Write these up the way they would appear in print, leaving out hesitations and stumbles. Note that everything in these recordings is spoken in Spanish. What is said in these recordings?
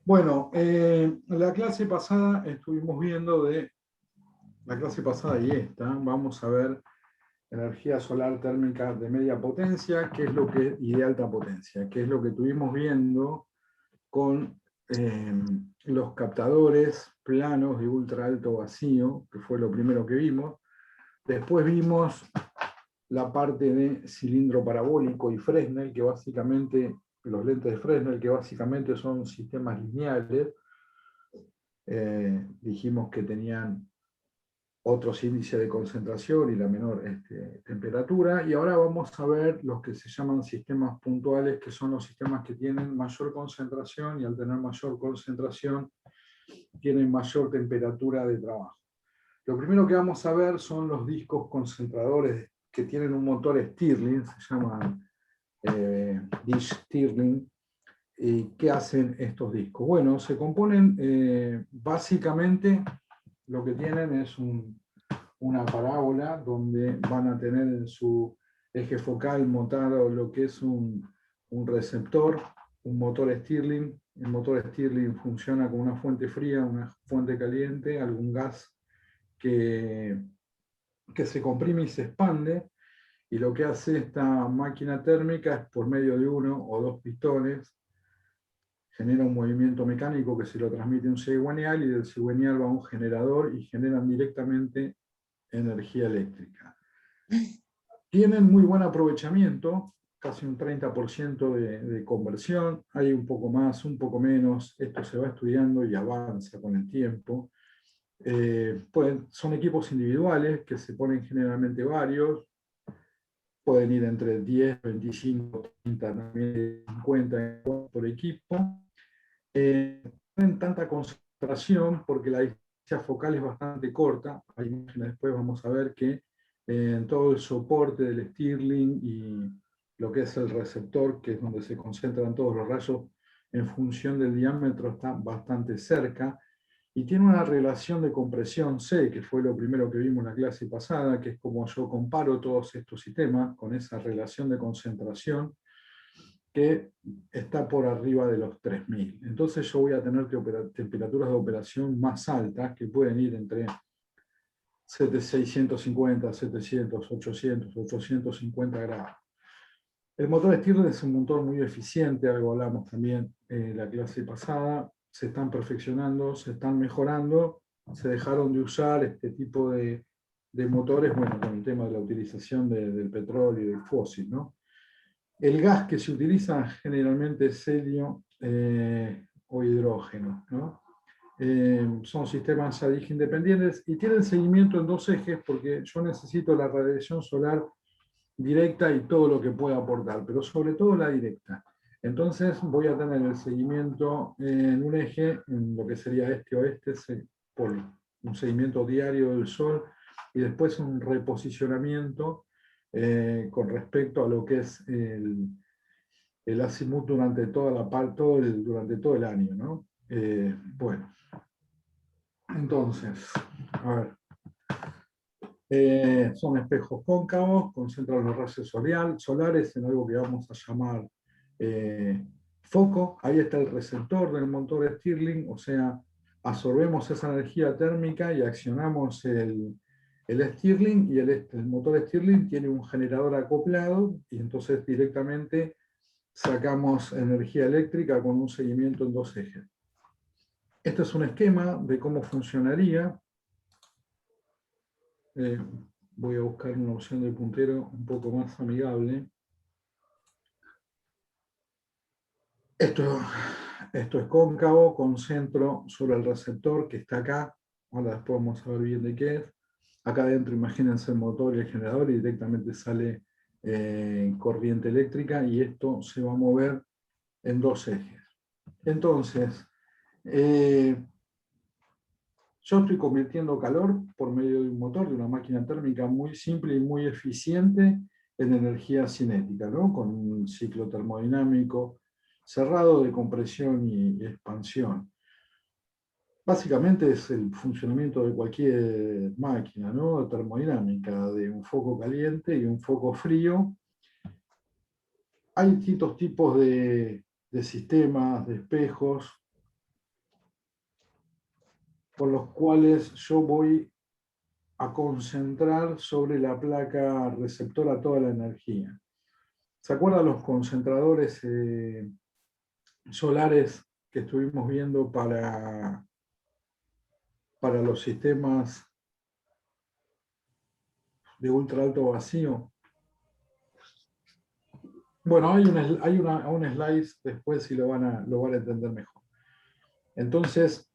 Bueno, la clase pasada estuvimos viendo la clase pasada y esta, vamos a ver energía solar térmica de media potencia, qué es lo que, y de alta potencia, qué es lo que estuvimos viendo con los captadores planos de ultra alto vacío, que fue lo primero que vimos. Después vimos la parte de cilindro parabólico y Fresnel, que básicamente, los lentes de Fresnel, que básicamente son sistemas lineales. Dijimos que tenían otros índices de concentración y la menor temperatura, y ahora vamos a ver los que se llaman sistemas puntuales, que son los sistemas que tienen mayor concentración y al tener mayor concentración tienen mayor temperatura de trabajo. Lo primero que vamos a ver son los discos concentradores que tienen un motor Stirling, se llaman dish Stirling. ¿Y qué hacen estos discos? Bueno, se componen básicamente, lo que tienen es una parábola donde van a tener en su eje focal montado lo que es un receptor, un motor Stirling. El motor Stirling funciona con una fuente fría, una fuente caliente, algún gas que se comprime y se expande, y lo que hace esta máquina térmica es por medio de uno o dos pistones, genera un movimiento mecánico que se lo transmite un cigüeñal y del cigüeñal va a un generador y generan directamente energía eléctrica. Tienen muy buen aprovechamiento, casi un 30% de conversión, hay un poco más, un poco menos, esto se va estudiando y avanza con el tiempo. Son equipos individuales que se ponen generalmente varios, pueden ir entre 10, 25, 30, 50 por equipo. Tienen tanta concentración porque la distancia focal es bastante corta. Hay imágenes después, vamos a ver que en todo el soporte del Stirling y lo que es el receptor, que es donde se concentran todos los rayos, en función del diámetro está bastante cerca y tiene una relación de compresión C, que fue lo primero que vimos en la clase pasada, que es como yo comparo todos estos sistemas con esa relación de concentración que está por arriba de los 3000. Entonces yo voy a tener temperaturas de operación más altas, que pueden ir entre 650, 700, 800, 850 grados. El motor Stirling es un motor muy eficiente, algo hablamos también en la clase pasada. Se están perfeccionando, se están mejorando, se dejaron de usar este tipo de motores, bueno, con el tema de la utilización del petróleo y del fósil, ¿no? El gas que se utiliza generalmente es helio o hidrógeno, ¿no? Son sistemas ADIG independientes y tienen seguimiento en dos ejes porque yo necesito la radiación solar directa y todo lo que pueda aportar, pero sobre todo la directa. Entonces voy a tener el seguimiento en un eje, en lo que sería este-oeste, por un seguimiento diario del Sol, y después un reposicionamiento con respecto a lo que es el azimut durante toda la parte, durante todo el año, ¿no? Bueno, entonces, a ver. Son espejos cóncavos, concentran los rayos solares en algo que vamos a llamar foco. Ahí está el receptor del motor Stirling, o sea, absorbemos esa energía térmica y accionamos el Stirling, y el motor Stirling tiene un generador acoplado y entonces directamente sacamos energía eléctrica con un seguimiento en dos ejes. Este es un esquema de cómo funcionaría. Eh, Voy a buscar una opción de puntero un poco más amigable. Esto, esto es cóncavo, con centro sobre el receptor que está acá. Ahora después vamos a ver bien de qué es. Acá adentro imagínense el motor y el generador y directamente sale corriente eléctrica, y esto se va a mover en dos ejes. Entonces, yo estoy convirtiendo calor por medio de un motor, de una máquina térmica muy simple y muy eficiente en energía cinética, ¿no? Con un ciclo termodinámico cerrado de compresión y expansión. Básicamente es el funcionamiento de cualquier máquina, ¿no? Termodinámica, de un foco caliente y un foco frío. Hay distintos tipos de sistemas, de espejos. con los cuales yo voy a concentrar sobre la placa receptora toda la energía. ¿Se acuerdan los concentradores solares que estuvimos viendo para los sistemas de ultra alto vacío? Bueno, hay un slide después y lo van a entender mejor. Entonces,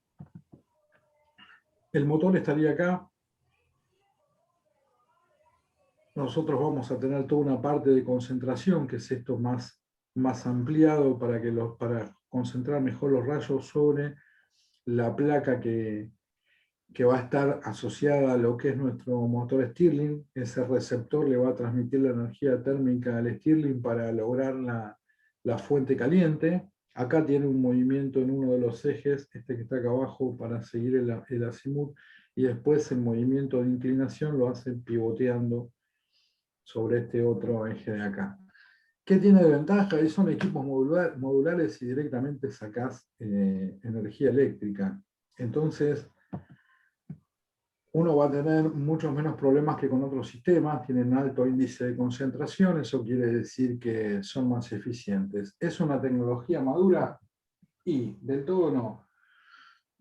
el motor estaría acá. Nosotros vamos a tener toda una parte de concentración, que es esto más ampliado para concentrar mejor los rayos sobre la placa que va a estar asociada a lo que es nuestro motor Stirling. Ese receptor le va a transmitir la energía térmica al Stirling para lograr la fuente caliente. Acá tiene un movimiento en uno de los ejes, este que está acá abajo, para seguir el azimut, y después el movimiento de inclinación lo hace pivoteando sobre este otro eje de acá. ¿Qué tiene de ventaja? Son equipos modulares y directamente sacás energía eléctrica. Entonces, uno va a tener muchos menos problemas que con otros sistemas, tienen alto índice de concentración, eso quiere decir que son más eficientes. ¿Es una tecnología madura? Y del todo no.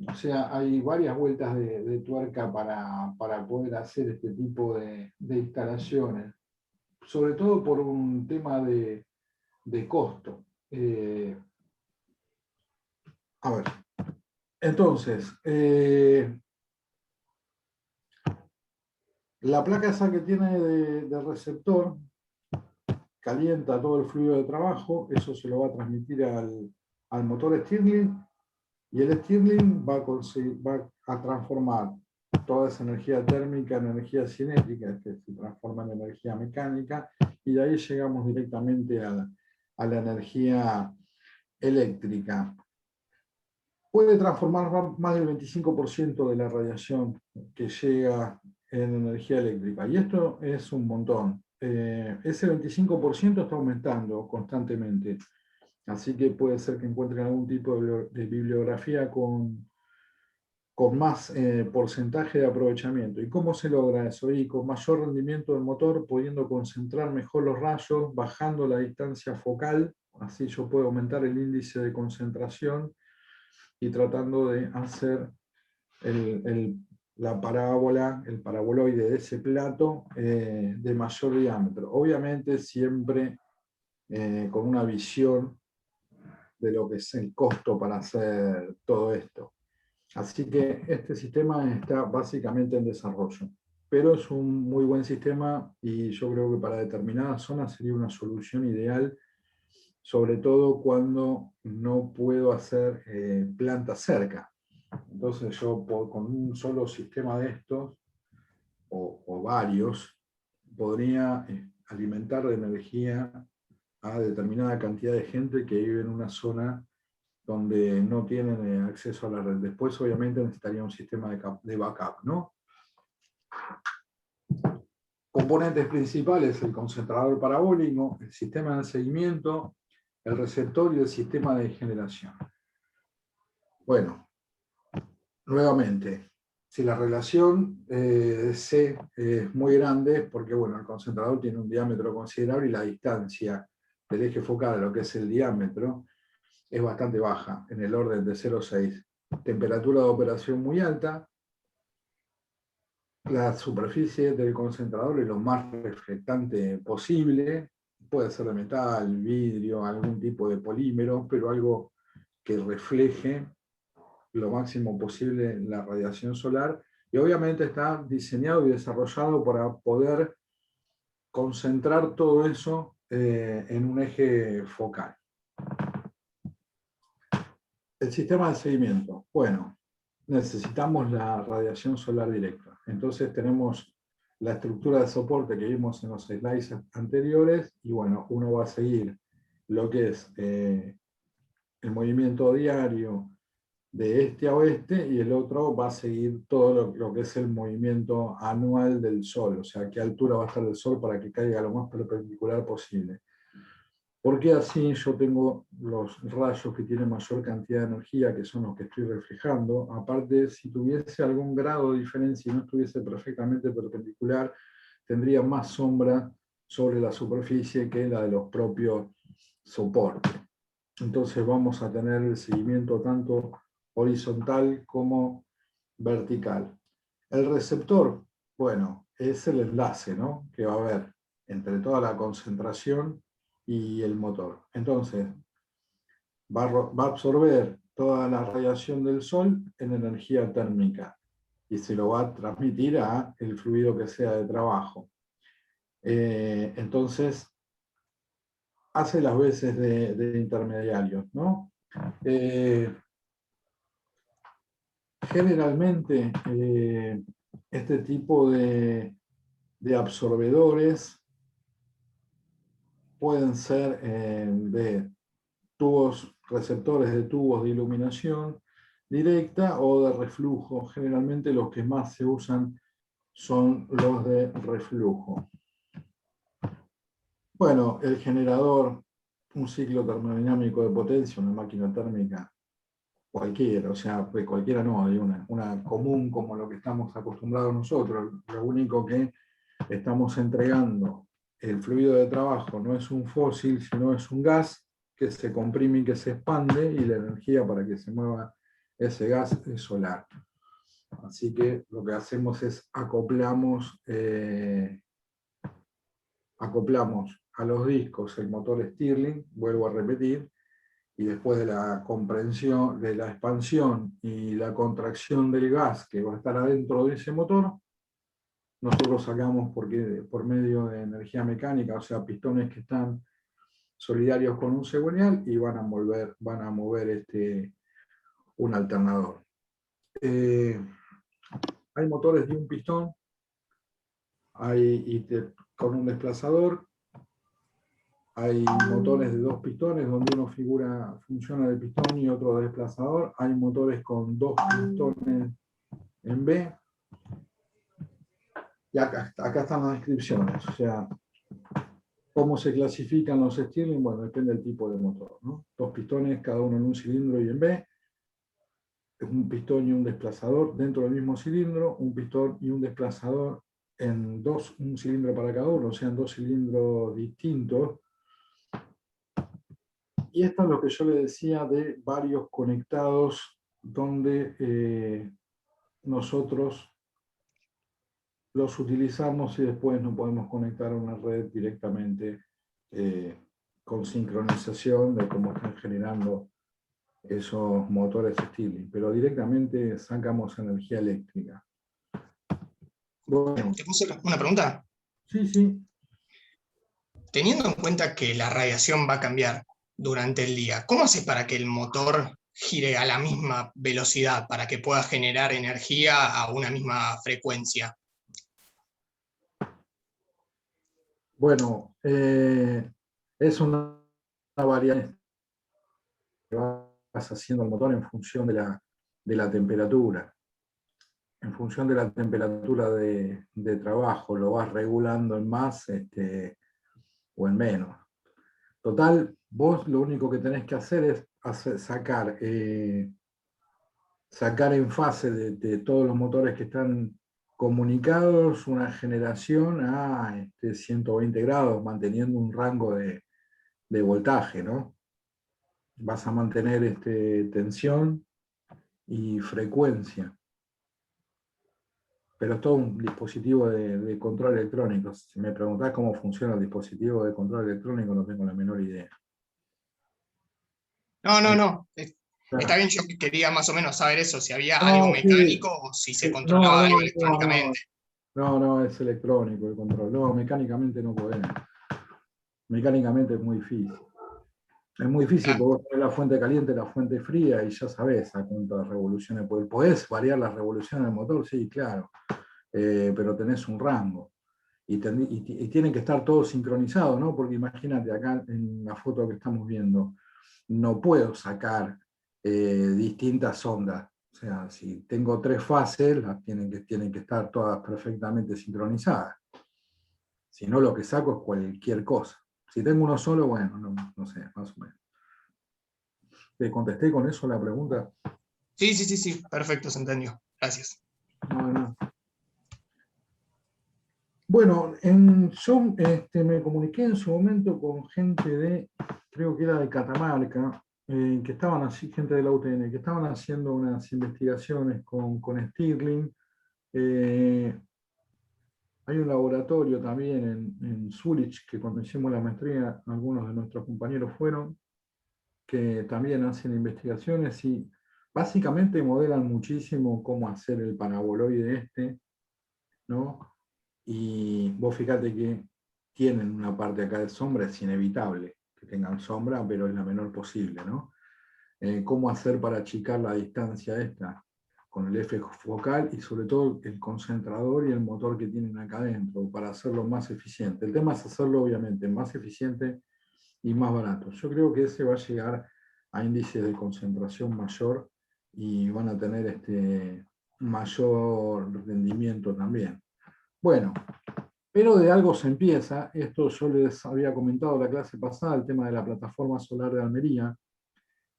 O sea, hay varias vueltas de tuerca para poder hacer este tipo de instalaciones, sobre todo por un tema de costo. A ver, entonces, la placa esa que tiene de receptor calienta todo el fluido de trabajo, eso se lo va a transmitir al motor Stirling, y el Stirling va a transformar toda esa energía térmica en energía cinética, que se transforma en energía mecánica, y de ahí llegamos directamente a la energía eléctrica. Puede transformar más del 25% de la radiación que llega en energía eléctrica, y esto es un montón. Ese 25% está aumentando constantemente, así que puede ser que encuentren algún tipo de bibliografía con más porcentaje de aprovechamiento. ¿Y cómo se logra eso? Y con mayor rendimiento del motor, pudiendo concentrar mejor los rayos, bajando la distancia focal, así yo puedo aumentar el índice de concentración y tratando de hacer la parábola, el paraboloide de ese plato de mayor diámetro. Obviamente siempre con una visión de lo que es el costo para hacer todo esto. Así que este sistema está básicamente en desarrollo, pero es un muy buen sistema y yo creo que para determinadas zonas sería una solución ideal, sobre todo cuando no puedo hacer plantas cerca. Entonces yo con un solo sistema de estos, o varios, podría alimentar de energía a determinada cantidad de gente que vive en una zona donde no tienen acceso a la red. Después, obviamente, necesitaría un sistema de backup, ¿no? Componentes principales: el concentrador parabólico, el sistema de seguimiento, el receptor y el sistema de generación. Bueno, nuevamente, si la relación C es muy grande, porque bueno, el concentrador tiene un diámetro considerable y la distancia del eje focal a lo que es el diámetro es bastante baja, en el orden de 0,6. Temperatura de operación muy alta. La superficie del concentrador es lo más reflectante posible. Puede ser de metal, vidrio, algún tipo de polímero, pero algo que refleje lo máximo posible la radiación solar. Y obviamente está diseñado y desarrollado para poder concentrar todo eso en un eje focal. El sistema de seguimiento. Bueno, necesitamos la radiación solar directa. Entonces tenemos la estructura de soporte que vimos en los slides anteriores, y bueno, uno va a seguir lo que es el movimiento diario de este a oeste, y el otro va a seguir todo lo que es el movimiento anual del Sol, o sea, a qué altura va a estar el Sol para que caiga lo más perpendicular posible. ¿Por qué así yo tengo los rayos que tienen mayor cantidad de energía, que son los que estoy reflejando? Aparte, si tuviese algún grado de diferencia y no estuviese perfectamente perpendicular, tendría más sombra sobre la superficie que la de los propios soportes. Entonces vamos a tener el seguimiento tanto horizontal como vertical. El receptor, bueno, es el enlace, ¿no?, que va a haber entre toda la concentración y el motor. Entonces, va a absorber toda la radiación del sol en energía térmica y se lo va a transmitir a el fluido que sea de trabajo. Entonces, hace las veces de intermediario, ¿no? Generalmente, este tipo de absorbedores pueden ser de tubos, receptores de tubos de iluminación directa o de reflujo. Generalmente los que más se usan son los de reflujo. Bueno, el generador, un ciclo termodinámico de potencia, una máquina térmica cualquiera, o sea, pues cualquiera no, hay una común como lo que estamos acostumbrados nosotros. Lo único que estamos entregando, el fluido de trabajo no es un fósil, sino es un gas que se comprime y que se expande, y la energía para que se mueva ese gas es solar. Así que lo que hacemos es acoplamos a los discos el motor Stirling, vuelvo a repetir, y después de la comprensión, de la expansión y la contracción del gas que va a estar adentro de ese motor, nosotros sacamos por medio de energía mecánica, o sea, pistones que están solidarios con un cigüeñal y van a mover un alternador. Hay motores de un pistón, con un desplazador. Hay motores de dos pistones, donde uno funciona de pistón y otro de desplazador. Hay motores con dos pistones en B. Y acá están las descripciones. O sea, ¿cómo se clasifican los Stirling? Bueno, depende del tipo de motor, ¿no? Dos pistones, cada uno en un cilindro y en B. Un pistón y un desplazador dentro del mismo cilindro. Un pistón y un desplazador en un cilindro para cada uno, o sea, en dos cilindros distintos. Y esto es lo que yo le decía de varios conectados, donde nosotros los utilizamos y después no podemos conectar a una red directamente con sincronización de cómo están generando esos motores Stirling, pero directamente sacamos energía eléctrica. Bueno, ¿Te puedo hacer una pregunta? sí, sí. Teniendo en cuenta que la radiación va a cambiar durante el día, ¿cómo haces para que el motor gire a la misma velocidad, para que pueda generar energía a una misma frecuencia? Bueno, es una variante que vas haciendo el motor en función de la temperatura. En función de la temperatura de trabajo, lo vas regulando en más o en menos. Total, vos lo único que tenés que hacer es sacar en fase de todos los motores que están comunicados una generación a 120 grados, manteniendo un rango de voltaje, ¿no? Vas a mantener tensión y frecuencia. Pero es todo un dispositivo de control electrónico. Si me preguntás cómo funciona el dispositivo de control electrónico, no tengo la menor idea. No. Está bien, yo quería más o menos saber eso, si había algo No, sí, mecánico o si se sí, no, controlaba no, algo no, no, electrónicamente. no, es electrónico el control. No, mecánicamente no podemos. Mecánicamente es muy difícil. Es muy difícil Claro. porque vos tenés la fuente caliente, la fuente fría, y ya sabés a cuántas revoluciones podés variar las revoluciones del motor, sí, claro, pero tenés un rango. Y tienen que estar todos sincronizados, ¿no? Porque imagínate, acá en la foto que estamos viendo, no puedo sacar distintas ondas. O sea, si tengo tres fases, tienen que estar todas perfectamente sincronizadas. Si no, lo que saco es cualquier cosa. Si tengo uno solo, bueno, no sé, más o menos. ¿Te contesté con eso la pregunta? Sí, perfecto, se entendió. Gracias. No. Bueno, yo me comuniqué en su momento con gente de, creo que era de Catamarca, que estaban así, gente de la UTN, que estaban haciendo unas investigaciones con Stirling. Hay un laboratorio también en Zurich, que cuando hicimos la maestría, algunos de nuestros compañeros fueron, que también hacen investigaciones y básicamente modelan muchísimo cómo hacer el paraboloide ¿no? Y vos fíjate que tienen una parte acá de sombra, es inevitable que tengan sombra, pero es la menor posible, ¿no? Cómo hacer para achicar la distancia esta con el eje focal y sobre todo el concentrador y el motor que tienen acá adentro para hacerlo más eficiente. El tema es hacerlo obviamente más eficiente y más barato. Yo creo que ese va a llegar a índices de concentración mayor y van a tener mayor rendimiento también. Bueno, pero de algo se empieza. Esto yo les había comentado la clase pasada, el tema de la plataforma solar de Almería,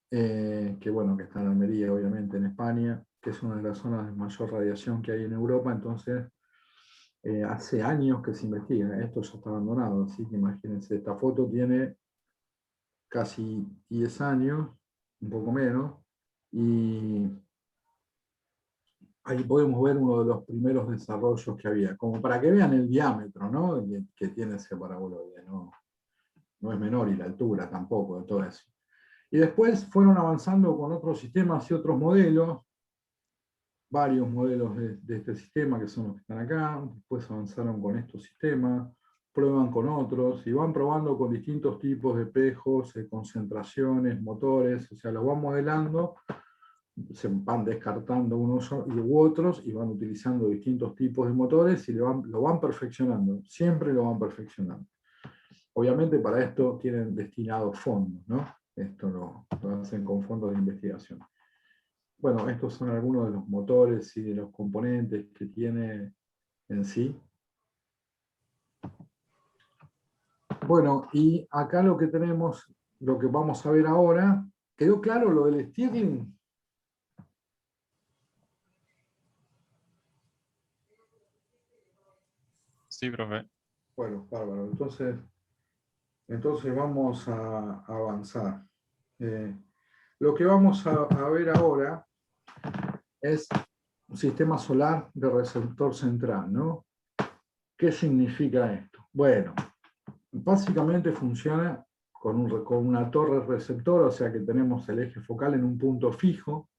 que bueno, que está en Almería, obviamente, en España, que es una de las zonas de mayor radiación que hay en Europa. Entonces, hace años que se investiga. Esto ya está abandonado, así que imagínense, esta foto tiene casi 10 años, un poco menos, y ahí podemos ver uno de los primeros desarrollos que había, como para que vean el diámetro, ¿no? que tiene ese paraboloide, no es menor, y la altura tampoco, de todo eso. Y después fueron avanzando con otros sistemas y otros modelos, varios modelos de este sistema que son los que están acá, después avanzaron con estos sistemas, prueban con otros y van probando con distintos tipos de espejos, concentraciones, motores, o sea, los van modelando, se van descartando unos u otros y van utilizando distintos tipos de motores y lo van perfeccionando, siempre lo van perfeccionando. Obviamente para esto tienen destinados fondos, ¿no? Esto lo hacen con fondos de investigación. Bueno, estos son algunos de los motores y de los componentes que tiene en sí. Bueno, y acá lo que tenemos, lo que vamos a ver ahora, ¿quedó claro lo del Stirling? Sí, profe. Bueno, bárbaro. Entonces vamos a avanzar. Lo que vamos a ver ahora es un sistema solar de receptor central, ¿no? ¿Qué significa esto? Bueno, básicamente funciona con una torre receptor, o sea que tenemos el eje focal en un punto fijo,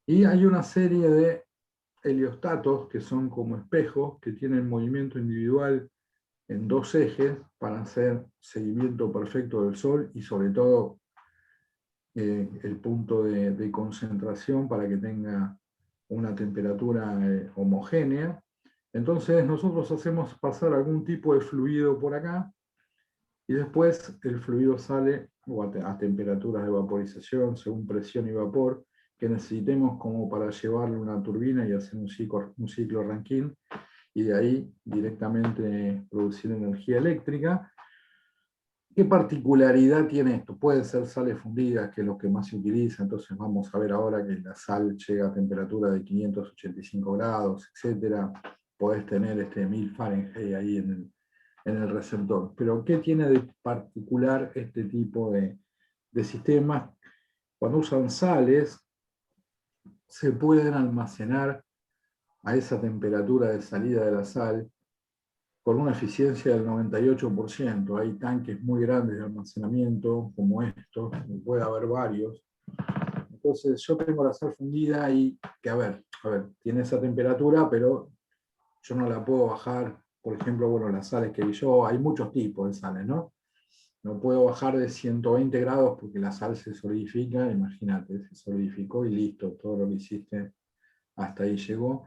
y hay una serie de heliostatos que son como espejos, que tienen movimiento individual en dos ejes para hacer seguimiento perfecto del Sol y sobre todo el punto de concentración para que tenga una temperatura homogénea. Entonces nosotros hacemos pasar algún tipo de fluido por acá y después el fluido sale a temperaturas de vaporización según presión y vapor que necesitemos como para llevarle una turbina y hacer un ciclo Rankine y de ahí directamente producir energía eléctrica. ¿Qué particularidad tiene esto? Pueden ser sales fundidas, que es lo que más se utiliza, entonces vamos a ver ahora que la sal llega a temperatura de 585 grados, etc. Podés tener 1000 Fahrenheit ahí en el receptor. Pero ¿qué tiene de particular este tipo de sistemas? Cuando usan sales, se pueden almacenar a esa temperatura de salida de la sal con una eficiencia del 98%. Hay tanques muy grandes de almacenamiento, como estos, puede haber varios. Entonces yo tengo la sal fundida y que, a ver, tiene esa temperatura, pero yo no la puedo bajar. Por ejemplo, bueno, las sales que vi yo, hay muchos tipos de sales, ¿no? No puedo bajar de 120 grados porque la sal se solidifica, imagínate, se solidificó y listo, todo lo que hiciste hasta ahí llegó.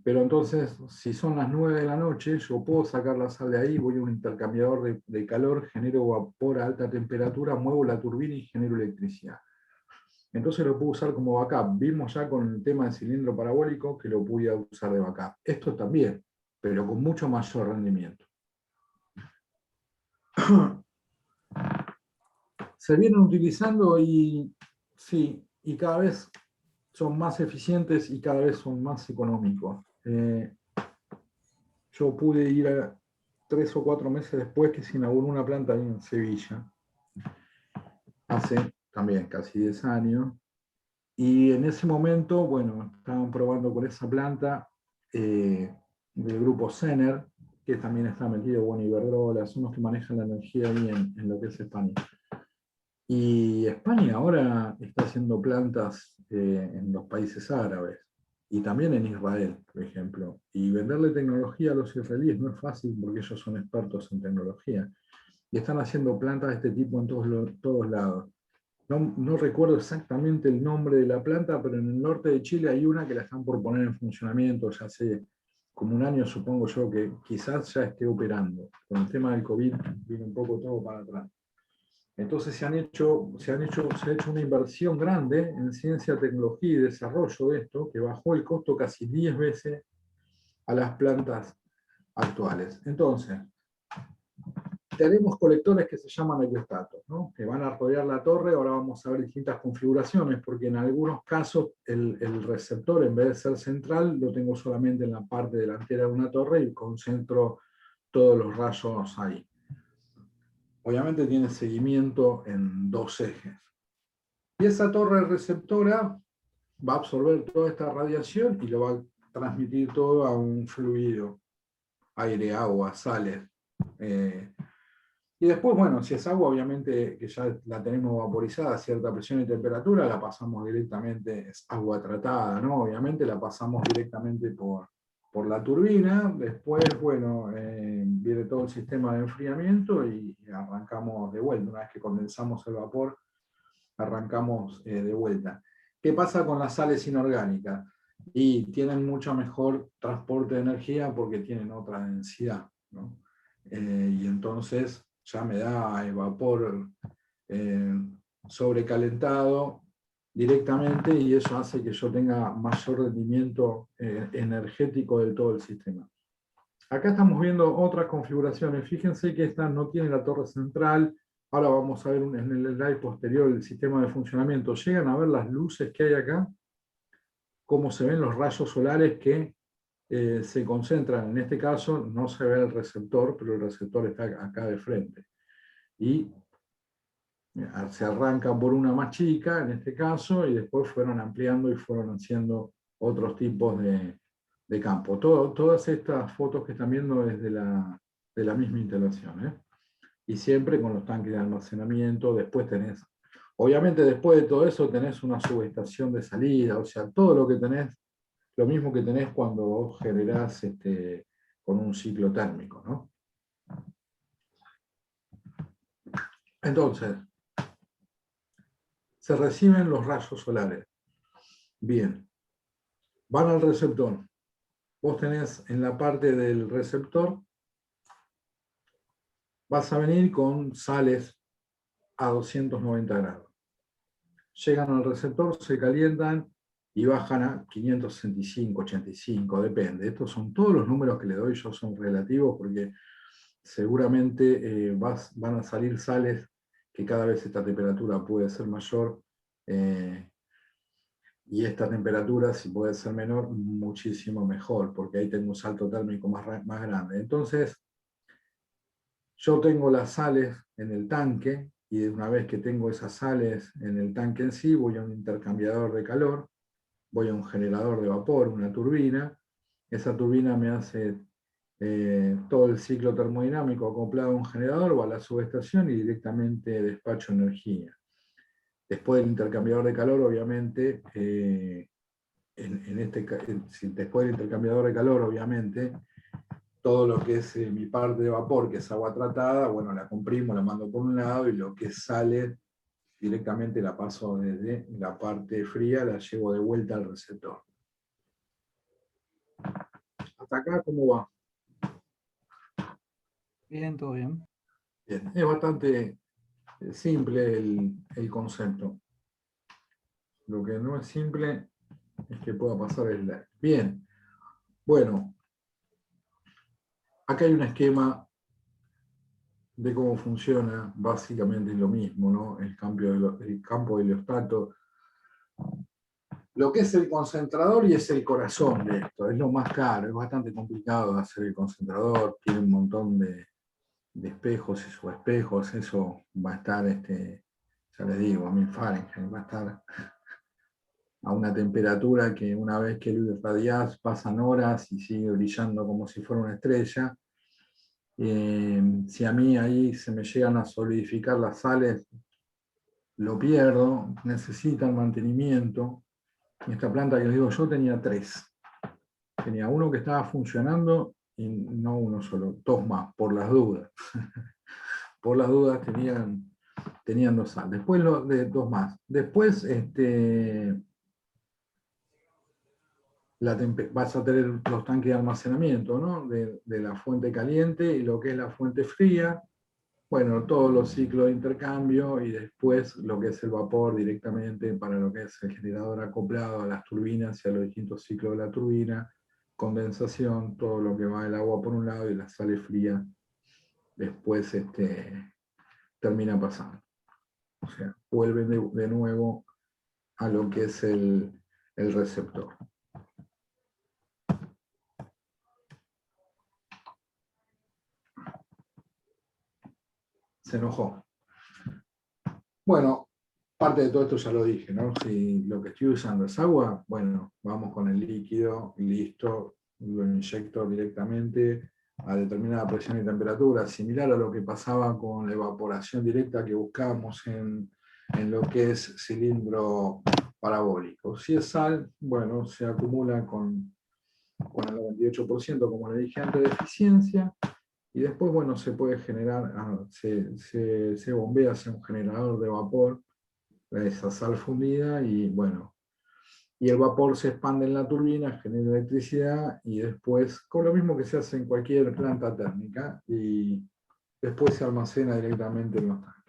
Pero entonces, si son las 9 de la noche, yo puedo sacar la sal de ahí, voy a un intercambiador de calor, genero vapor a alta temperatura, muevo la turbina y genero electricidad. Entonces lo puedo usar como backup. Vimos ya con el tema del cilindro parabólico que lo podía usar de backup. Esto también, pero con mucho mayor rendimiento. Se vienen utilizando y sí, y cada vez son más eficientes y cada vez son más económicos. Yo pude ir 3 o 4 meses después que se inauguró una planta ahí en Sevilla, hace también casi 10 años, y en ese momento, bueno, estaban probando con esa planta del grupo Sener, que también está metido, bueno, Iberdrola, son los que manejan la energía ahí en lo que es España. Y España ahora está haciendo plantas en los países árabes y también en Israel, por ejemplo. Y venderle tecnología a los israelíes no es fácil porque ellos son expertos en tecnología. Y están haciendo plantas de este tipo en todos lados. No recuerdo exactamente el nombre de la planta, pero en el norte de Chile hay una que la están por poner en funcionamiento ya hace como un año, supongo yo, que quizás ya esté operando. Con el tema del COVID viene un poco todo para atrás. Entonces se ha hecho una inversión grande en ciencia, tecnología y desarrollo de esto, que bajó el costo casi 10 veces a las plantas actuales. Entonces, tenemos colectores que se llaman heliostatos, ¿no? Que van a rodear la torre. Ahora vamos a ver distintas configuraciones, porque en algunos casos el receptor, en vez de ser central, lo tengo solamente en la parte delantera de una torre y concentro todos los rayos ahí. Obviamente tiene seguimiento en 2 ejes. Y esa torre receptora va a absorber toda esta radiación y lo va a transmitir todo a un fluido, aire, agua, sales. Y después, bueno, si es agua, obviamente que ya la tenemos vaporizada a cierta presión y temperatura, la pasamos directamente, es agua tratada, ¿no? Obviamente la pasamos directamente por la turbina. Después, bueno, viene todo el sistema de enfriamiento y arrancamos de vuelta. Una vez que condensamos el vapor, arrancamos de vuelta. ¿Qué pasa con las sales inorgánicas? Y tienen mucho mejor transporte de energía porque tienen otra densidad, ¿no? Y entonces ya me da el vapor sobrecalentado directamente y eso hace que yo tenga mayor rendimiento energético de todo el sistema. Acá estamos viendo otras configuraciones. Fíjense que esta no tiene la torre central. Ahora vamos a ver en el slide posterior el sistema de funcionamiento. ¿Llegan a ver las luces que hay acá? ¿Cómo se ven los rayos solares que se concentran? En este caso no se ve el receptor, pero el receptor está acá de frente. Y se arranca por una más chica, en este caso, y después fueron ampliando y fueron haciendo otros tipos de campo. Todas estas fotos que están viendo es de la misma instalación, ¿eh? Y siempre con los tanques de almacenamiento. Después tenés, obviamente después de todo eso tenés una subestación de salida, o sea, todo lo que tenés, lo mismo que tenés cuando vos generás con un ciclo térmico, ¿no? Entonces, se reciben los rayos solares. Bien, van al receptor. Vos tenés en la parte del receptor, vas a venir con sales a 290 grados. Llegan al receptor, se calientan y bajan a 565, 85, depende. Estos son todos los números que le doy, yo son relativos porque seguramente van a salir sales que cada vez esta temperatura puede ser mayor y esta temperatura, si puede ser menor, muchísimo mejor, porque ahí tengo un salto térmico más grande. Entonces, yo tengo las sales en el tanque, y una vez que tengo esas sales en el tanque en sí, voy a un intercambiador de calor, voy a un generador de vapor, una turbina. Esa turbina me hace todo el ciclo termodinámico acoplado a un generador o a la subestación y directamente despacho energía. Después del intercambiador de calor, obviamente, después del intercambiador de calor, obviamente, todo lo que es mi parte de vapor, que es agua tratada, bueno, la comprimo, la mando por un lado, y lo que sale directamente la paso desde la parte fría, la llevo de vuelta al receptor. ¿Hasta acá cómo va? Bien, todo bien. Bien, es bastante simple el concepto. Lo que no es simple es que pueda pasar el slide. Bien, bueno, acá hay un esquema de cómo funciona, básicamente es lo mismo, ¿no? El campo de heliostato. Lo que es el concentrador y es el corazón de esto, es lo más caro, es bastante complicado de hacer el concentrador, tiene un montón de espejos y subespejos, eso va a estar, ya les digo, a 1000 Fahrenheit, va a estar a una temperatura que una vez que lo irradiás pasan horas y sigue brillando como si fuera una estrella. Si a mí ahí se me llegan a solidificar las sales, lo pierdo, necesitan mantenimiento. Esta planta que les digo yo tenía 3. Tenía uno que estaba funcionando y no uno solo, 2 más, por las dudas. Por las dudas tenían 2 sales. Después 2 más. Después vas a tener los tanques de almacenamiento, ¿no? de la fuente caliente y lo que es la fuente fría. Bueno, todos los ciclos de intercambio y después lo que es el vapor directamente para lo que es el generador acoplado a las turbinas y a los distintos ciclos de la turbina, condensación, todo lo que va el agua por un lado y la sale fría después termina pasando. O sea, vuelven de nuevo a lo que es el receptor. Se enojó. Bueno, parte de todo esto ya lo dije, ¿no? Si lo que estoy usando es agua, bueno, vamos con el líquido, listo, lo inyecto directamente a determinada presión y temperatura, similar a lo que pasaba con la evaporación directa que buscábamos en lo que es cilindro parabólico. Si es sal, bueno, se acumula con el 98%, como le dije antes, de eficiencia, y después, bueno, se puede generar, se bombea hacia un generador de vapor, esa sal fundida, y bueno, y el vapor se expande en la turbina, genera electricidad, y después, con lo mismo que se hace en cualquier planta térmica, y después se almacena directamente en los tanques.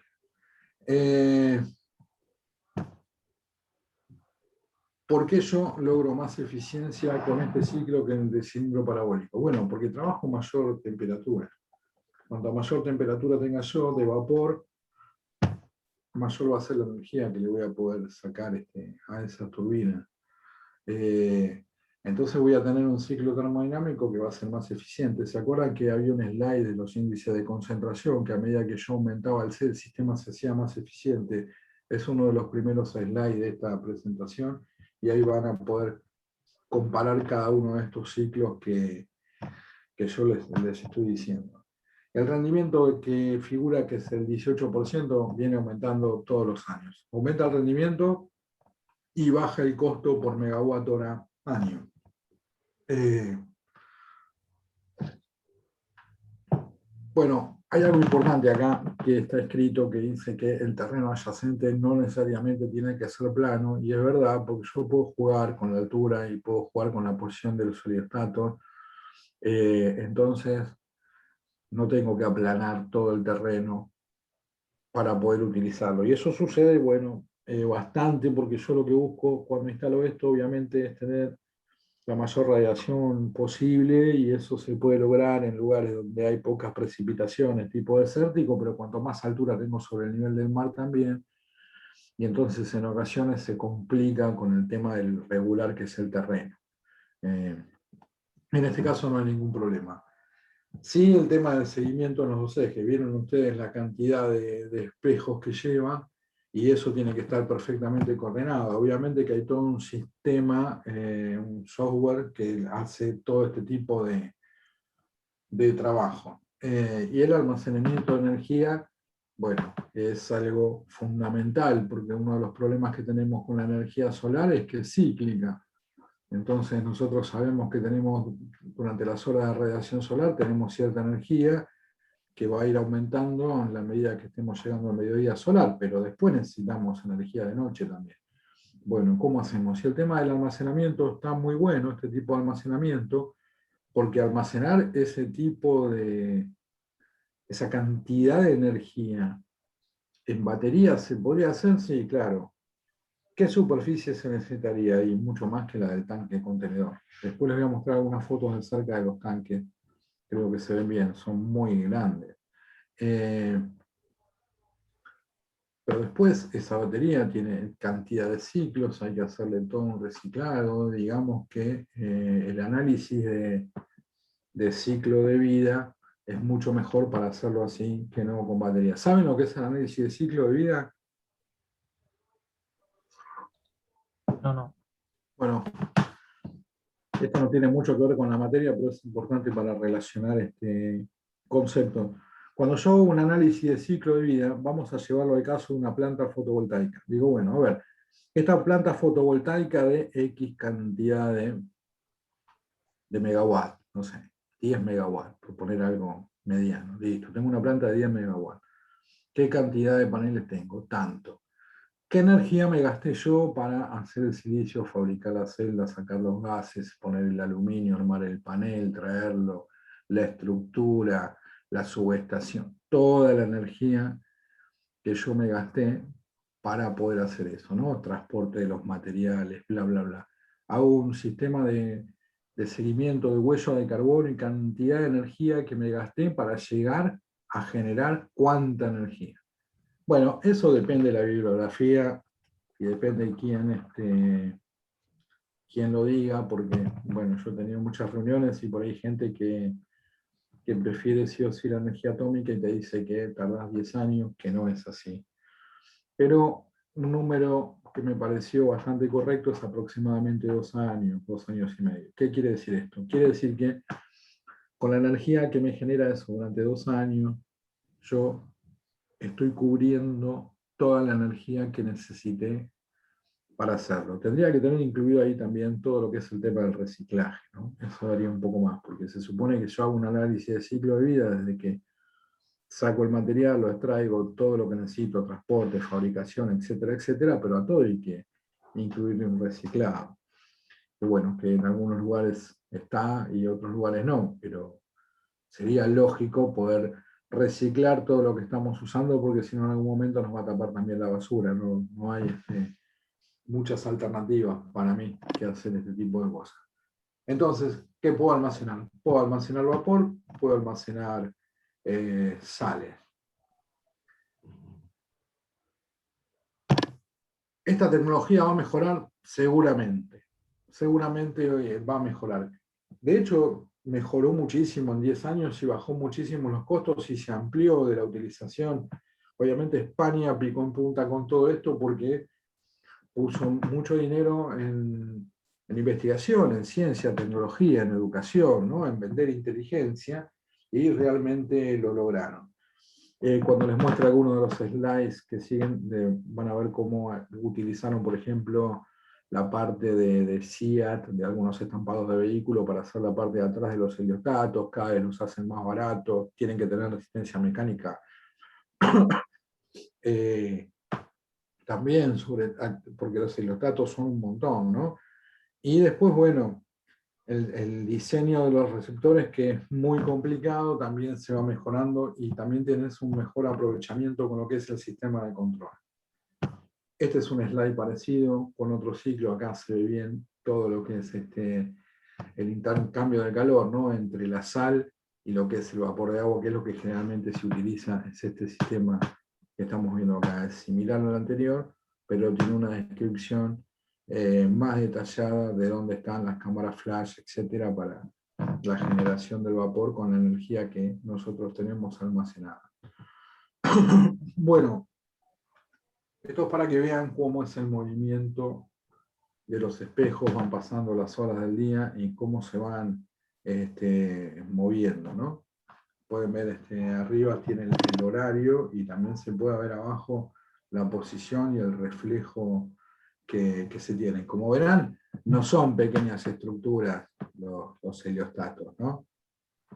¿Por qué yo logro más eficiencia con este ciclo que en el de cilindro parabólico? Bueno, porque trabajo mayor temperatura. Cuanto mayor temperatura tenga yo de vapor, mayor va a ser la energía que le voy a poder sacar a esa turbina. Entonces voy a tener un ciclo termodinámico que va a ser más eficiente. ¿Se acuerdan que había un slide de los índices de concentración que a medida que yo aumentaba el C, el sistema se hacía más eficiente? Es uno de los primeros slides de esta presentación y ahí van a poder comparar cada uno de estos ciclos que yo les estoy diciendo. El rendimiento que figura que es el 18% viene aumentando todos los años. Aumenta el rendimiento y baja el costo por megawatt hora año. Bueno, hay algo importante acá que está escrito que dice que el terreno adyacente no necesariamente tiene que ser plano, y es verdad, porque yo puedo jugar con la altura y puedo jugar con la posición del soliostato, entonces no tengo que aplanar todo el terreno para poder utilizarlo. Y eso sucede, bueno, bastante, porque yo lo que busco cuando instalo esto, obviamente, es tener la mayor radiación posible, y eso se puede lograr en lugares donde hay pocas precipitaciones, tipo desértico, pero cuanto más altura tengo sobre el nivel del mar también, y entonces en ocasiones se complica con el tema del regular que es el terreno. En este caso no hay ningún problema. Sí, el tema del seguimiento en los dos ejes. Vieron ustedes la cantidad de espejos que lleva, y eso tiene que estar perfectamente coordinado. Obviamente que hay todo un sistema, un software que hace todo este tipo de trabajo. Y el almacenamiento de energía, bueno, es algo fundamental, porque uno de los problemas que tenemos con la energía solar es que es cíclica. Entonces nosotros sabemos que tenemos, durante las horas de radiación solar, tenemos cierta energía que va a ir aumentando en la medida que estemos llegando al mediodía solar, pero después necesitamos energía de noche también. Bueno, ¿cómo hacemos? Y el tema del almacenamiento está muy bueno, este tipo de almacenamiento, porque almacenar esa cantidad de energía en baterías se podría hacer, sí, claro. ¿Qué superficie se necesitaría? Y mucho más que la del tanque contenedor. Después les voy a mostrar algunas fotos de cerca de los tanques. Creo que se ven bien, son muy grandes. Pero después esa batería tiene cantidad de ciclos, hay que hacerle todo un reciclado, digamos que el análisis de ciclo de vida es mucho mejor para hacerlo así que no con batería. ¿Saben lo que es el análisis de ciclo de vida? No. Bueno, esto no tiene mucho que ver con la materia, pero es importante para relacionar este concepto. Cuando yo hago un análisis de ciclo de vida, vamos a llevarlo al caso de una planta fotovoltaica. Digo, bueno, a ver, esta planta fotovoltaica de X cantidad de megawatt, no sé, 10 megawatts, por poner algo mediano. Listo, tengo una planta de 10 megawatts. ¿Qué cantidad de paneles tengo? Tanto. ¿Qué energía me gasté yo para hacer el silicio, fabricar las celdas, sacar los gases, poner el aluminio, armar el panel, traerlo, la estructura, la subestación? Toda la energía que yo me gasté para poder hacer eso, ¿no? Transporte de los materiales, bla, bla, bla. Hago un sistema de seguimiento de huella de carbono y cantidad de energía que me gasté para llegar a generar cuánta energía. Bueno, eso depende de la bibliografía y depende de quién lo diga, porque, bueno, yo he tenido muchas reuniones y por ahí hay gente que prefiere sí o sí la energía atómica y te dice que tardás 10 años, que no es así. Pero un número que me pareció bastante correcto es aproximadamente 2 años, 2 años y medio. ¿Qué quiere decir esto? Quiere decir que con la energía que me genera eso durante 2 años, yo estoy cubriendo toda la energía que necesité para hacerlo. Tendría que tener incluido ahí también todo lo que es el tema del reciclaje, ¿no? Eso daría un poco más, porque se supone que yo hago un análisis de ciclo de vida desde que saco el material, lo extraigo, todo lo que necesito, transporte, fabricación, etcétera, etcétera, pero a todo hay que incluir un reciclado. Que bueno, que en algunos lugares está y otros lugares no, pero sería lógico poder reciclar todo lo que estamos usando, porque si no en algún momento nos va a tapar también la basura, no hay muchas alternativas para mí que hacer este tipo de cosas. Entonces, ¿qué puedo almacenar? Puedo almacenar vapor, puedo almacenar sales. ¿Esta tecnología va a mejorar? Seguramente. Seguramente va a mejorar. De hecho, mejoró muchísimo en 10 años y bajó muchísimo los costos y se amplió de la utilización. Obviamente España picó en punta con todo esto porque puso mucho dinero en investigación, en ciencia, tecnología, en educación, ¿no? En vender inteligencia, y realmente lo lograron. Cuando les muestre algunos de los slides que siguen, van a ver cómo utilizaron, por ejemplo, la parte de SEAT, de algunos estampados de vehículo, para hacer la parte de atrás de los heliostatos. Cada vez los hacen más baratos, tienen que tener resistencia mecánica. También, porque los heliostatos son un montón, ¿no? Y después, bueno, el diseño de los receptores, que es muy complicado, también se va mejorando y también tienes un mejor aprovechamiento con lo que es el sistema de control. Este es un slide parecido, con otro ciclo. Acá se ve bien todo lo que es el intercambio de calor, ¿no? Entre la sal y lo que es el vapor de agua, que es lo que generalmente se utiliza, es este sistema que estamos viendo acá. Es similar al anterior, pero tiene una descripción más detallada de dónde están las cámaras flash, etcétera, para la generación del vapor con la energía que nosotros tenemos almacenada. Bueno, esto es para que vean cómo es el movimiento de los espejos, van pasando las horas del día y cómo se van moviendo, ¿no? Pueden ver arriba tiene el horario y también se puede ver abajo la posición y el reflejo que se tienen. Como verán, no son pequeñas estructuras los heliostatos, ¿no?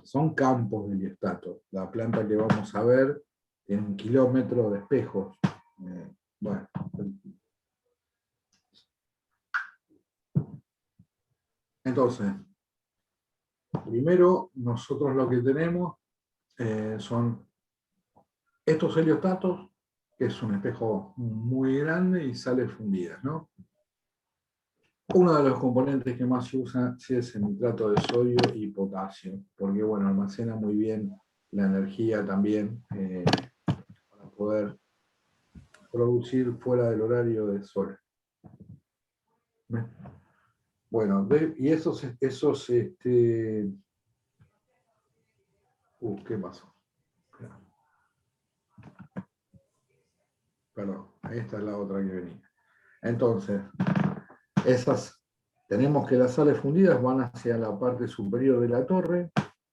Son campos de heliostatos. La planta que vamos a ver tiene 1 kilómetro de espejos. Bueno. Entonces, primero nosotros lo que tenemos son estos heliostatos, que es un espejo muy grande y sales fundidas, ¿no? Uno de los componentes que más se usa sí es el nitrato de sodio y potasio, porque bueno, almacena muy bien la energía también para poder producir fuera del horario de sol. Bueno, y ¿qué pasó? Perdón, esta es la otra que venía. Entonces, tenemos que las sales fundidas van hacia la parte superior de la torre,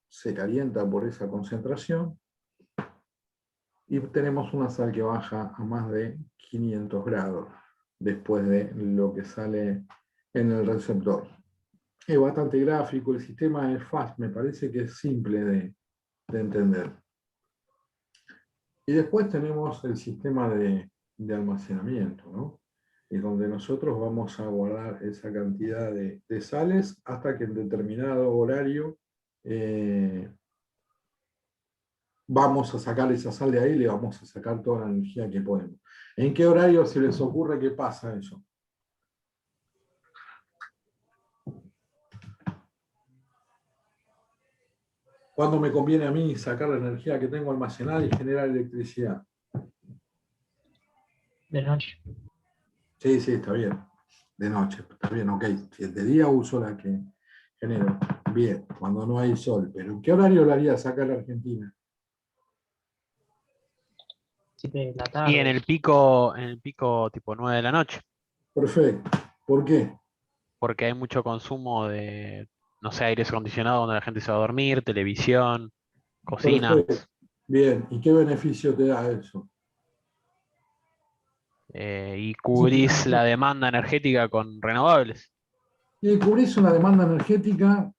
se calienta por esa concentración, y tenemos una sal que baja a más de 500 grados después de lo que sale en el receptor. Es bastante gráfico, el sistema es fácil, me parece que es simple de entender. Y después tenemos el sistema de almacenamiento, ¿no? Y donde nosotros vamos a guardar esa cantidad de sales hasta que en determinado horario vamos a sacar esa sal de ahí y le vamos a sacar toda la energía que podemos. ¿En qué horario se les ocurre que pasa eso? ¿Cuándo me conviene a mí sacar la energía que tengo almacenada y generar electricidad? De noche. Sí, está bien. De noche, está bien, ok. Si de día uso la que genero. Bien, cuando no hay sol. ¿Pero en qué horario lo haría sacar la Argentina? 7 de la Y tarde. en el pico tipo 9 de la noche, Perfecto. ¿Por qué? porque hay mucho consumo de, no sé, aires acondicionados donde la gente se va a dormir, televisión, cocina, Perfecto. Bien, ¿y qué beneficio te da eso? y cubrís la demanda energética con renovables. Y cubrís una demanda energética,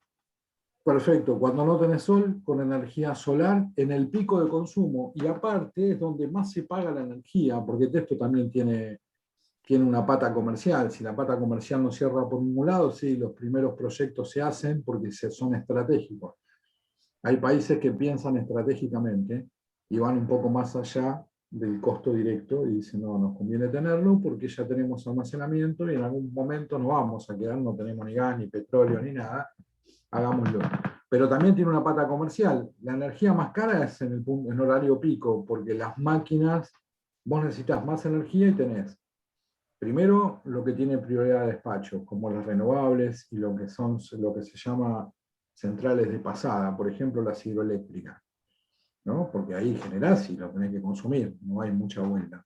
perfecto, cuando no tenés sol, con energía solar en el pico de consumo. Y aparte es donde más se paga la energía, porque esto también tiene una pata comercial. Si la pata comercial no cierra por ningún lado, sí, los primeros proyectos se hacen porque son estratégicos. Hay países que piensan estratégicamente y van un poco más allá del costo directo y dicen, no, nos conviene tenerlo porque ya tenemos almacenamiento y en algún momento no vamos a quedar, no tenemos ni gas, ni petróleo, ni nada, hagámoslo. Pero también tiene una pata comercial. La energía más cara es en horario pico, porque las máquinas, vos necesitas más energía y tenés primero lo que tiene prioridad de despacho, como las renovables y lo que se llama centrales de pasada, por ejemplo las hidroeléctricas, ¿no? Porque ahí generás y lo tenés que consumir, no hay mucha vuelta.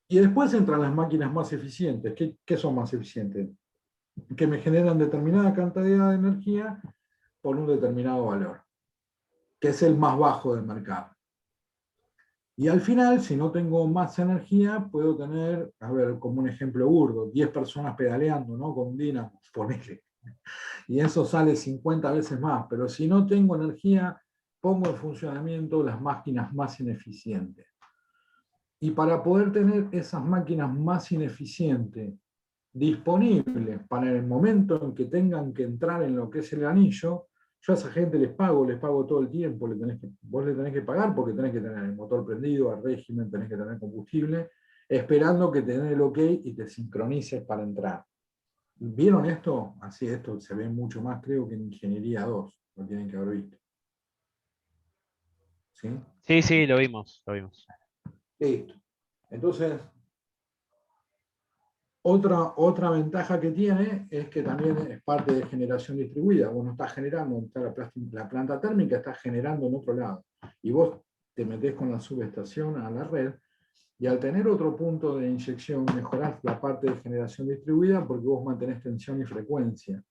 Y después entran las máquinas más eficientes. ¿Qué son más eficientes? Que me generan determinada cantidad de energía por un determinado valor, que es el más bajo del mercado. Y al final, si no tengo más energía, puedo tener, a ver, como un ejemplo burdo, 10 personas pedaleando, ¿no? Con un dínamo, ponele. Y eso sale 50 veces más. Pero si no tengo energía, pongo en funcionamiento las máquinas más ineficientes. Y para poder tener esas máquinas más ineficientes disponibles para el momento en que tengan que entrar en lo que es el anillo, yo a esa gente les pago todo el tiempo, vos le tenés que pagar porque tenés que tener el motor prendido, al régimen, tenés que tener combustible, esperando que te den el ok y te sincronices para entrar. ¿Vieron esto? Así, esto se ve mucho más, creo que en Ingeniería 2, lo tienen que haber visto. ¿Sí? Sí, lo vimos, lo vimos. Listo. Entonces, otra ventaja que tiene es que también es parte de generación distribuida. Vos no estás generando, está la planta térmica, estás generando en otro lado. Y vos te metés con la subestación a la red, y al tener otro punto de inyección, mejorás la parte de generación distribuida porque vos mantenés tensión y frecuencia.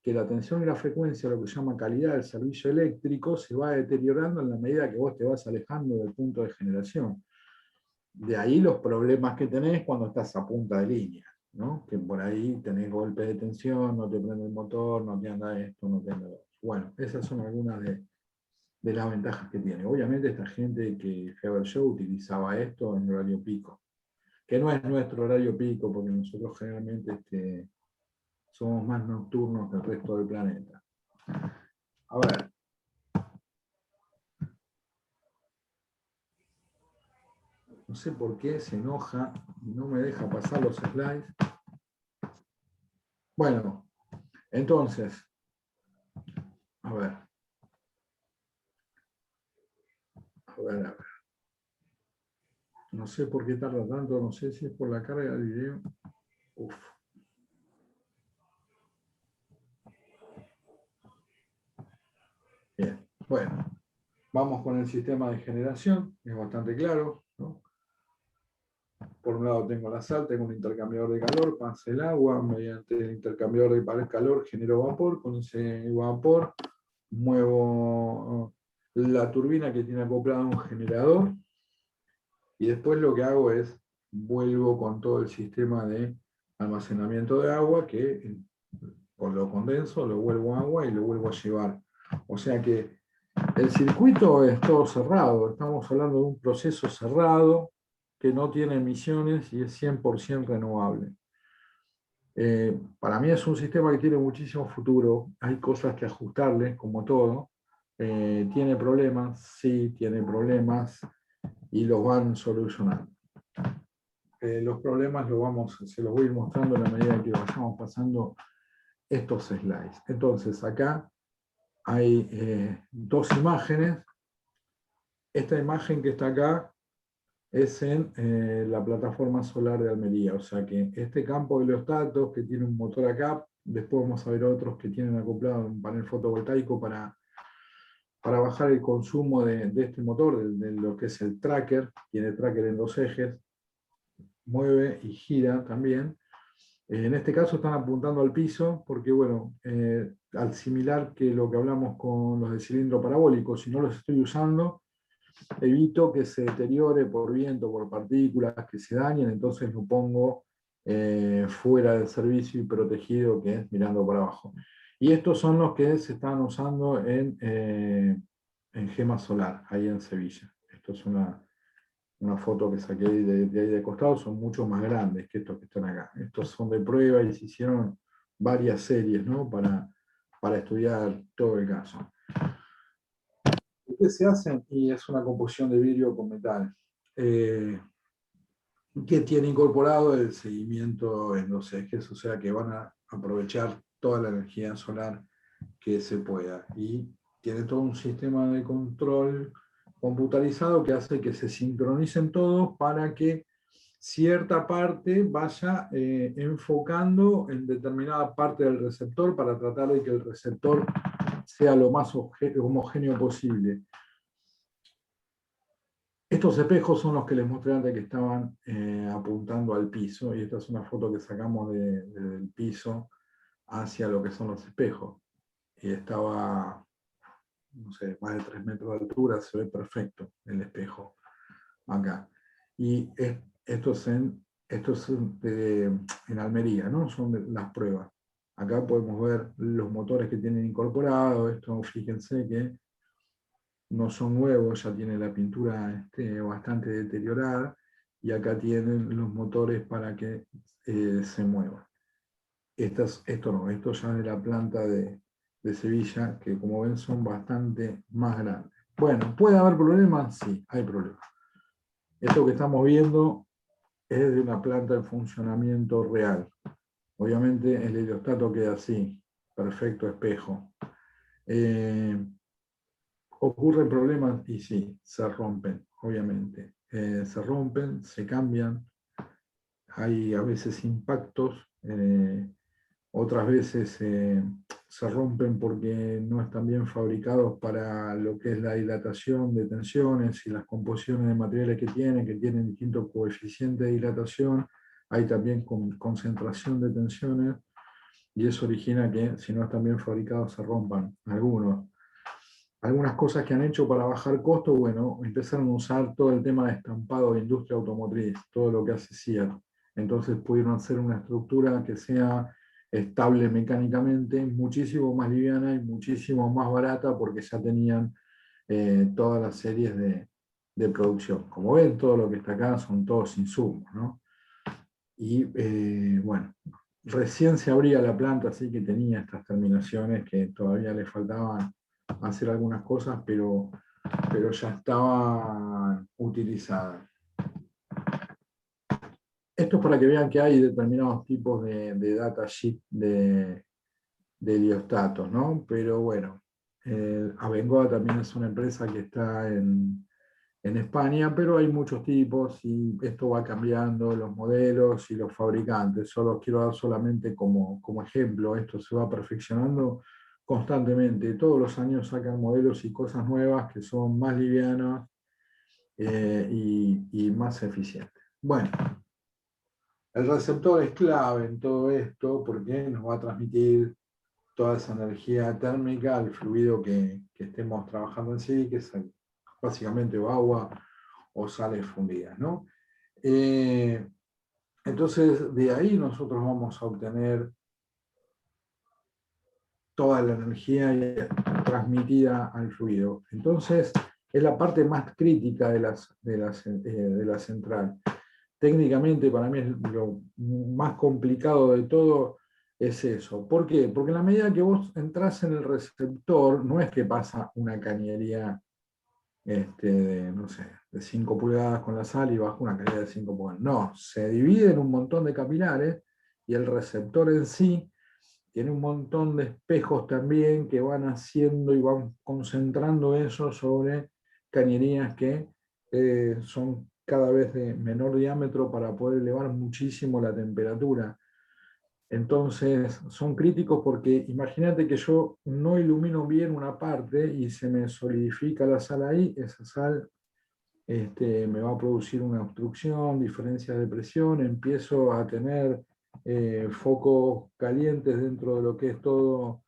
Que la tensión y la frecuencia, lo que se llama calidad del servicio eléctrico, se va deteriorando en la medida que vos te vas alejando del punto de generación. De ahí los problemas que tenés cuando estás a punta de línea, ¿no? Que por ahí tenés golpe de tensión, no te prende el motor, no te anda esto, no te anda lo otro. Bueno, esas son algunas de las ventajas que tiene. Obviamente esta gente que fue a ver show utilizaba esto en horario pico, que no es nuestro horario pico, porque nosotros generalmente somos más nocturnos que el resto del planeta. A ver. No sé por qué se enoja y no me deja pasar los slides. Bueno, entonces, a ver. A ver, a ver. No sé por qué tarda tanto, no sé si es por la carga del video. Uf. Bien, bueno, vamos con el sistema de generación, es bastante claro, ¿no? Por un lado tengo la sal, tengo un intercambiador de calor, pasa el agua, mediante el intercambiador de calor genero vapor, con ese vapor muevo la turbina que tiene acoplado un generador, y después lo que hago es vuelvo con todo el sistema de almacenamiento de agua, que con lo condenso, lo vuelvo a agua y lo vuelvo a llevar. O sea que el circuito es todo cerrado, estamos hablando de un proceso cerrado que no tiene emisiones y es 100% renovable. Para mí es un sistema que tiene muchísimo futuro, hay cosas que ajustarle, como todo. ¿Tiene problemas? Sí, tiene problemas y los van solucionando. Los problemas se los voy a ir mostrando a la medida que vayamos pasando estos slides. Entonces, acá hay dos imágenes. Esta imagen que está acá es en la plataforma solar de Almería. O sea que este campo de heliostatos que tiene un motor acá, después vamos a ver otros que tienen acoplado un panel fotovoltaico para bajar el consumo de este motor, de lo que es el tracker. Tiene tracker en dos ejes, mueve y gira también. En este caso están apuntando al piso porque, bueno, al similar que lo que hablamos con los de cilindro parabólico, si no los estoy usando, evito que se deteriore por viento, por partículas, que se dañen, entonces lo pongo fuera del servicio y protegido, que es mirando para abajo. Y estos son los que se están usando en Gema Solar, ahí en Sevilla. Esto es una foto que saqué de ahí de costado, son mucho más grandes que estos que están acá. Estos son de prueba y se hicieron varias series, ¿no? para estudiar todo el caso. ¿Qué se hace? Y es una composición de vidrio con metal, que tiene incorporado el seguimiento en los ejes, o sea que van a aprovechar toda la energía solar que se pueda. Y tiene todo un sistema de control computarizado que hace que se sincronicen todos para que cierta parte vaya enfocando en determinada parte del receptor para tratar de que el receptor sea lo más homogéneo posible. Estos espejos son los que les mostré antes que estaban apuntando al piso, y esta es una foto que sacamos del piso hacia lo que son los espejos. Y estaba, no sé, más de 3 metros de altura, se ve perfecto el espejo acá. Y esto es en Almería, ¿no? Son las pruebas. Acá podemos ver los motores que tienen incorporados. Esto, fíjense que no son nuevos, ya tiene la pintura bastante deteriorada, y acá tienen los motores para que se muevan. Esto no, esto ya es de la planta de Sevilla, que como ven son bastante más grandes. Bueno, ¿puede haber problemas? Sí, hay problemas. Esto que estamos viendo es de una planta en funcionamiento real. Obviamente el heliostato queda así, perfecto espejo. ¿Ocurren problemas? Y sí, se rompen, obviamente. Se rompen, se cambian, hay a veces impactos, otras veces se rompen porque no están bien fabricados para lo que es la dilatación de tensiones y las composiciones de materiales que tienen distintos coeficientes de dilatación. Hay también concentración de tensiones y eso origina que si no están bien fabricados se rompan algunas cosas que han hecho para bajar costos. Bueno, empezaron a usar todo el tema de estampado de industria automotriz, todo lo que hace SEAT. Entonces pudieron hacer una estructura que sea estable mecánicamente, muchísimo más liviana y muchísimo más barata, porque ya tenían todas las series de producción. Como ven, todo lo que está acá son todos insumos, ¿no? Y bueno, recién se abría la planta, así que tenía estas terminaciones que todavía le faltaban hacer algunas cosas, pero ya estaban utilizadas. Esto es para que vean que hay determinados tipos de datasheet de heliostatos, ¿no? Pero bueno, Abengoa también es una empresa que está en en España, pero hay muchos tipos y esto va cambiando, los modelos y los fabricantes. Solo quiero dar solamente como ejemplo, esto se va perfeccionando constantemente. Todos los años sacan modelos y cosas nuevas que son más livianas y más eficientes. Bueno, el receptor es clave en todo esto porque nos va a transmitir toda esa energía térmica al fluido que estemos trabajando en sí, que es básicamente o agua o sales fundidas, ¿no? Entonces, de ahí nosotros vamos a obtener toda la energía transmitida al fluido. Entonces, es la parte más crítica de la central. Técnicamente, para mí, lo más complicado de todo es eso. ¿Por qué? Porque en la medida que vos entras en el receptor, no es que pasa una cañería no sé, de 5 pulgadas con la sal y bajo una cañería de 5 pulgadas. No, se divide en un montón de capilares y el receptor en sí tiene un montón de espejos también que van haciendo y van concentrando eso sobre cañerías que son cada vez de menor diámetro para poder elevar muchísimo la temperatura. Entonces son críticos porque imagínate que yo no ilumino bien una parte y se me solidifica la sal ahí, esa sal me va a producir una obstrucción, diferencias de presión, empiezo a tener focos calientes dentro de lo que es todo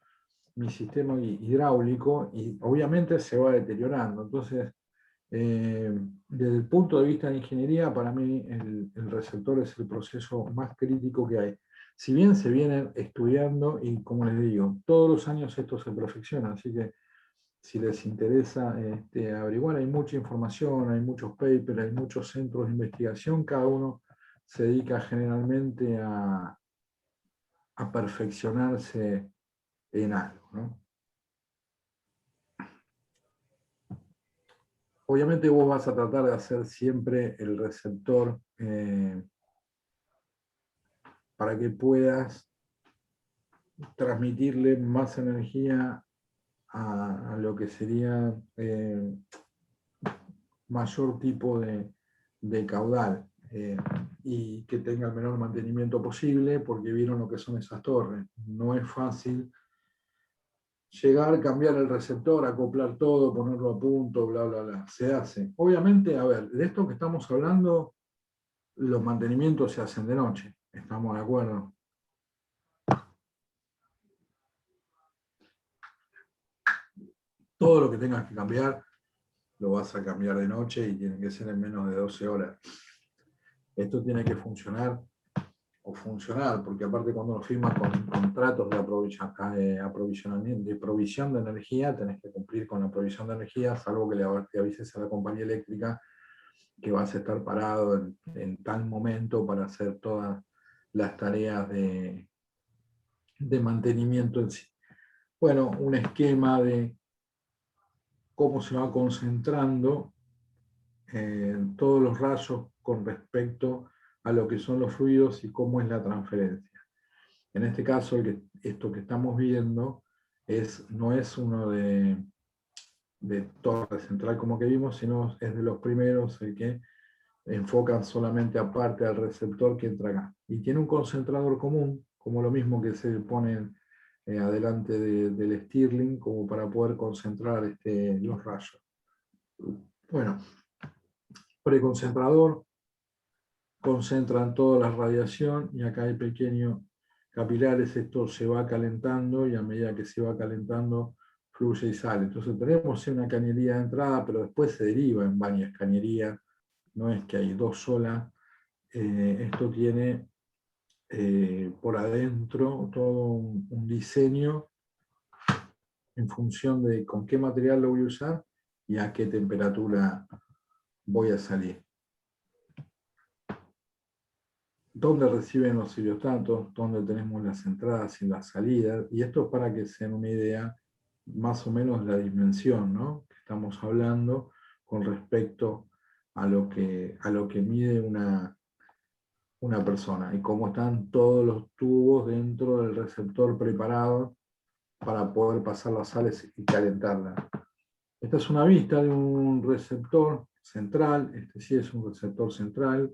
mi sistema hidráulico y obviamente se va deteriorando. Entonces, desde el punto de vista de ingeniería, para mí el receptor es el proceso más crítico que hay. Si bien se vienen estudiando y como les digo, todos los años esto se perfecciona, así que si les interesa averiguar, hay mucha información, hay muchos papers, hay muchos centros de investigación, cada uno se dedica generalmente a perfeccionarse en algo, ¿no? Obviamente vos vas a tratar de hacer siempre el receptor para que puedas transmitirle más energía a lo que sería mayor tipo de caudal y que tenga el menor mantenimiento posible, porque vieron lo que son esas torres. No es fácil llegar, cambiar el receptor, acoplar todo, ponerlo a punto, bla, bla, bla. Se hace. Obviamente, a ver, de esto que estamos hablando, los mantenimientos se hacen de noche. ¿Estamos de acuerdo? Todo lo que tengas que cambiar, lo vas a cambiar de noche y tiene que ser en menos de 12 horas. Esto tiene que funcionar o funcionar, porque aparte cuando uno firma con contratos de aprovisionamiento, de provisión de energía, tenés que cumplir con la provisión de energía, salvo que le avises a la compañía eléctrica que vas a estar parado en tal momento para hacer todas las tareas de mantenimiento en sí. Bueno, un esquema de cómo se va concentrando todos los rayos con respecto a lo que son los fluidos y cómo es la transferencia. En este caso, esto que estamos viendo no es uno de torre central como que vimos, sino es de los primeros, el que enfocan solamente aparte al receptor que entra acá. Y tiene un concentrador común, como lo mismo que se pone adelante del Stirling, como para poder concentrar los rayos. Bueno, preconcentrador, concentran toda la radiación y acá hay pequeños capilares, esto se va calentando y a medida que se va calentando fluye y sale. Entonces tenemos una cañería de entrada, pero después se deriva en varias cañerías, no es que hay dos solas. Esto tiene por adentro todo un diseño en función de con qué material lo voy a usar y a qué temperatura voy a salir. Dónde reciben los heliostatos, dónde tenemos las entradas y las salidas, y esto es para que se den una idea más o menos la dimensión, ¿no?, que estamos hablando con respecto a lo que mide una persona y cómo están todos los tubos dentro del receptor preparados para poder pasar las sales y calentarlas. Esta es una vista de un receptor central, este sí es un receptor central,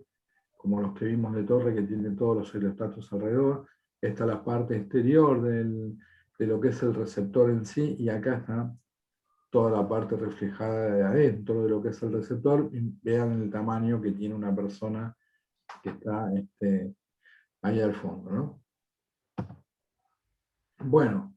como los que vimos de torre que tienen todos los heliostatos alrededor. Esta es la parte exterior de lo que es el receptor en sí, y acá está toda la parte reflejada de adentro de lo que es el receptor. Y vean el tamaño que tiene una persona que está ahí al fondo, ¿no? Bueno,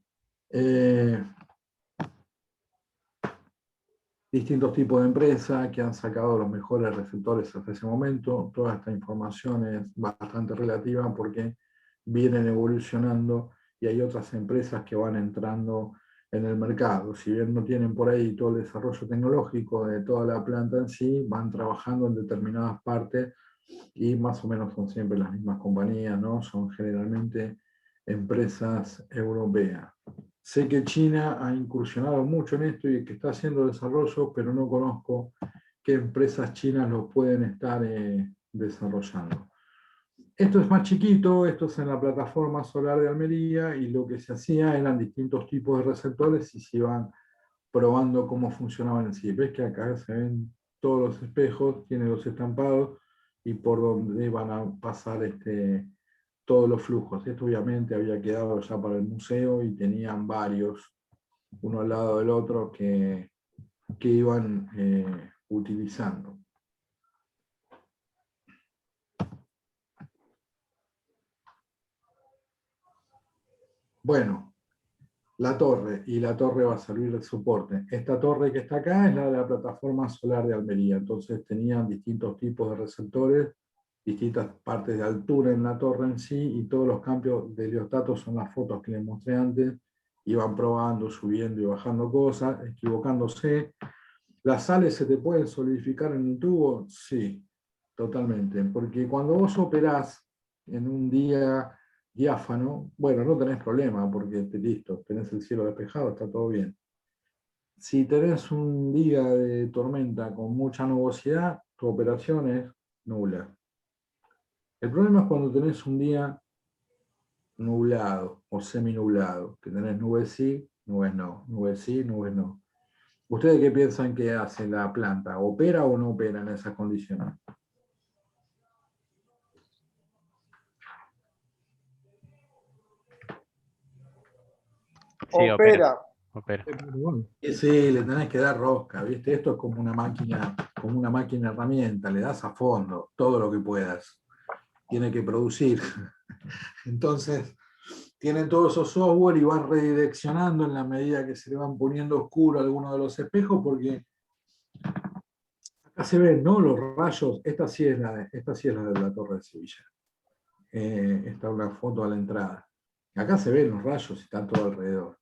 distintos tipos de empresas que han sacado los mejores receptores hasta ese momento. Toda esta información es bastante relativa porque vienen evolucionando y hay otras empresas que van entrando en el mercado. Si bien no tienen por ahí todo el desarrollo tecnológico de toda la planta en sí, van trabajando en determinadas partes y más o menos son siempre las mismas compañías, ¿no? Son generalmente empresas europeas. Sé que China ha incursionado mucho en esto y que está haciendo desarrollo, pero no conozco qué empresas chinas lo pueden estar desarrollando. Esto es más chiquito, esto es en la plataforma solar de Almería, y lo que se hacía eran distintos tipos de receptores y se iban probando cómo funcionaban en sí. Ves que acá se ven todos los espejos, tiene los estampados y por donde van a pasar todos los flujos. Esto obviamente había quedado ya para el museo y tenían varios, uno al lado del otro, que iban utilizando. Bueno, la torre, y la torre va a servir de soporte. Esta torre que está acá es la de la plataforma solar de Almería, entonces tenían distintos tipos de receptores, distintas partes de altura en la torre en sí, y todos los cambios de heliostatos son las fotos que les mostré antes. Iban probando, subiendo y bajando cosas, equivocándose. ¿Las sales se te pueden solidificar en un tubo? Sí, totalmente, porque cuando vos operás en un día diáfano, bueno, no tenés problema, porque listo, tenés el cielo despejado, está todo bien. Si tenés un día de tormenta con mucha nubosidad, tu operación es nula. El problema es cuando tenés un día nublado o semi-nublado, que tenés nubes sí, nubes no, nubes sí, nubes no. ¿Ustedes qué piensan que hace la planta? ¿Opera o no opera en esas condiciones? Sí, opera. Opera. Opera. Y sí, le tenés que dar rosca, ¿viste? Esto es como una máquina herramienta, le das a fondo todo lo que puedas. Tiene que producir. Entonces, tienen todos esos software y van redireccionando en la medida que se le van poniendo oscuro algunos de los espejos, porque acá se ven, ¿no? Los rayos. Esta sí es la de la Torre de Sevilla. Esta es una foto a la entrada. Acá se ven los rayos y está todo alrededor.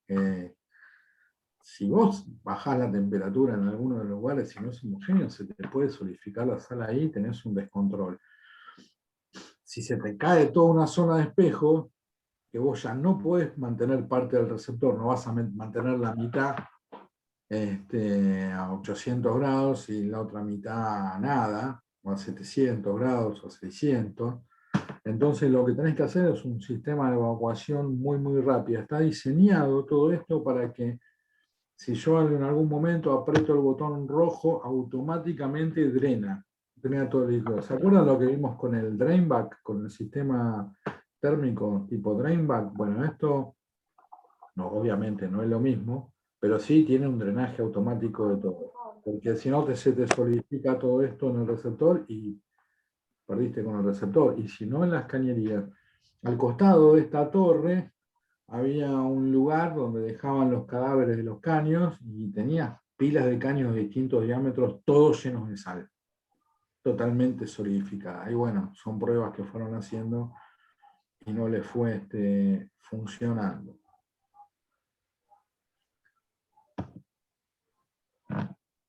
Si vos bajás la temperatura en alguno de los lugares, si no es homogéneo, se te puede solidificar la sala ahí y tenés un descontrol. Si se te cae toda una zona de espejo, que vos ya no podés mantener parte del receptor, no vas a mantener la mitad a 800 grados y la otra mitad a nada, o a 700 grados o a 600. Entonces lo que tenés que hacer es un sistema de evacuación muy, muy rápido. Está diseñado todo esto para que si yo en algún momento aprieto el botón rojo, automáticamente drena todo el líquido. ¿Se acuerdan lo que vimos con el drainback, con el sistema térmico tipo drainback? Bueno, esto no, obviamente no es lo mismo, pero sí tiene un drenaje automático de todo. Porque si no, se te solidifica todo esto en el receptor y perdiste con el receptor. Y si no, en las cañerías. Al costado de esta torre había un lugar donde dejaban los cadáveres de los caños y tenía pilas de caños de distintos diámetros, todos llenos de sal, totalmente solidificada. Y bueno, son pruebas que fueron haciendo y no les fue funcionando.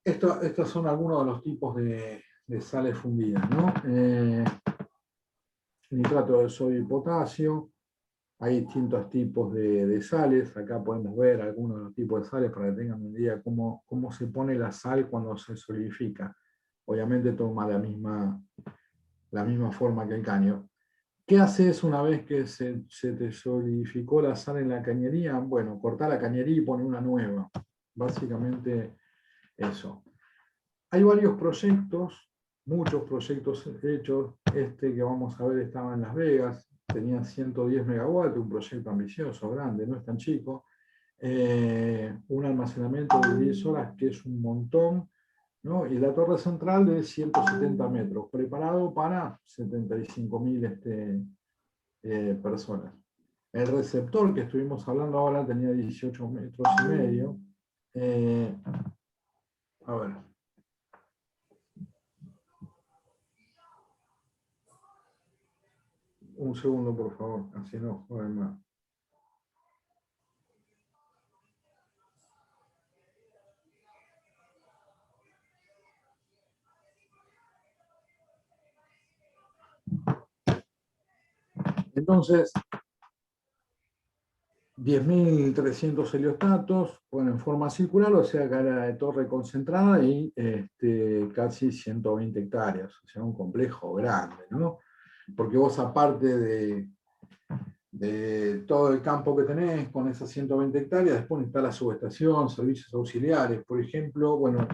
Estos son algunos de los tipos de sales fundidas, ¿no? Nitrato de sodio y potasio. Hay distintos tipos de sales. Acá podemos ver algunos de los tipos de sales para que tengan una idea cómo se pone la sal cuando se solidifica. Obviamente toma la misma forma que el caño. ¿Qué haces una vez que se te solidificó la sal en la cañería? Bueno, cortá la cañería y pone una nueva. Básicamente eso. Hay varios proyectos, muchos proyectos hechos. Este que vamos a ver estaba en Las Vegas, tenía 110 megawatts, un proyecto ambicioso, grande, no es tan chico. Un almacenamiento de 10 horas, que es un montón, ¿no? Y la torre central de 170 metros, preparado para 75.000 personas. El receptor que estuvimos hablando ahora tenía 18 metros y medio. A ver. Un segundo, por favor, así no joden más. Entonces, 10.300 heliostatos, bueno, en forma circular, o sea, cara de torre concentrada y casi 120 hectáreas, o sea, un complejo grande, ¿no? Porque vos, aparte de todo el campo que tenés con esas 120 hectáreas, después está la subestación, servicios auxiliares, por ejemplo, bueno,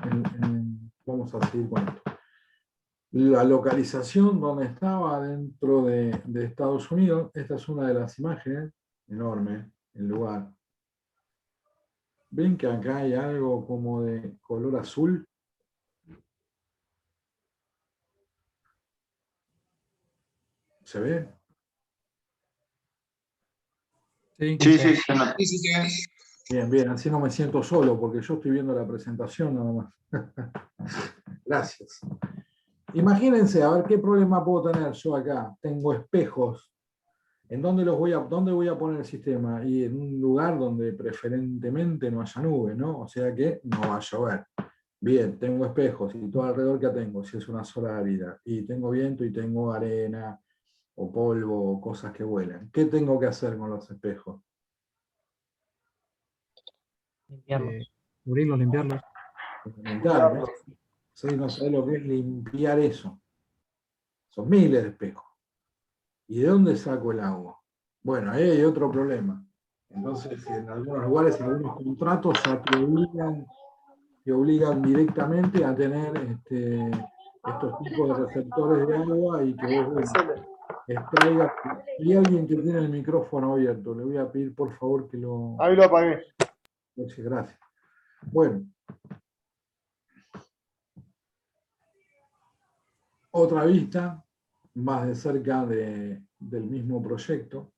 vamos a seguir con esto. La localización donde estaba dentro de Estados Unidos, esta es una de las imágenes, enorme el lugar. ¿Ven que acá hay algo como de color azul? ¿Se ve? Sí, Sí, sí, se nota. Sí, sí, sí. Bien, bien, así no me siento solo, porque yo estoy viendo la presentación nada más. Gracias. Imagínense, a ver qué problema puedo tener yo acá. Tengo espejos. ¿En dónde dónde voy a poner el sistema? Y en un lugar donde preferentemente no haya nube, ¿no? O sea que no va a llover. Bien, tengo espejos y todo alrededor que tengo, si es una zona árida, y tengo viento y tengo arena o polvo o cosas que vuelan. ¿Qué tengo que hacer con los espejos? Limpiarlos. Cubrirlos, limpiarlos. Limpiarlos. Sí, no sé lo que es limpiar eso. Son miles de espejos. ¿Y de dónde saco el agua? Bueno, ahí hay otro problema. Entonces, en algunos lugares, en algunos contratos ya te obligan directamente a tener estos tipos de receptores de agua y que vos extraigas. Hay alguien que tiene el micrófono abierto, le voy a pedir por favor que lo... Ahí lo apagué. Gracias. Bueno. Otra vista, más de cerca del mismo proyecto.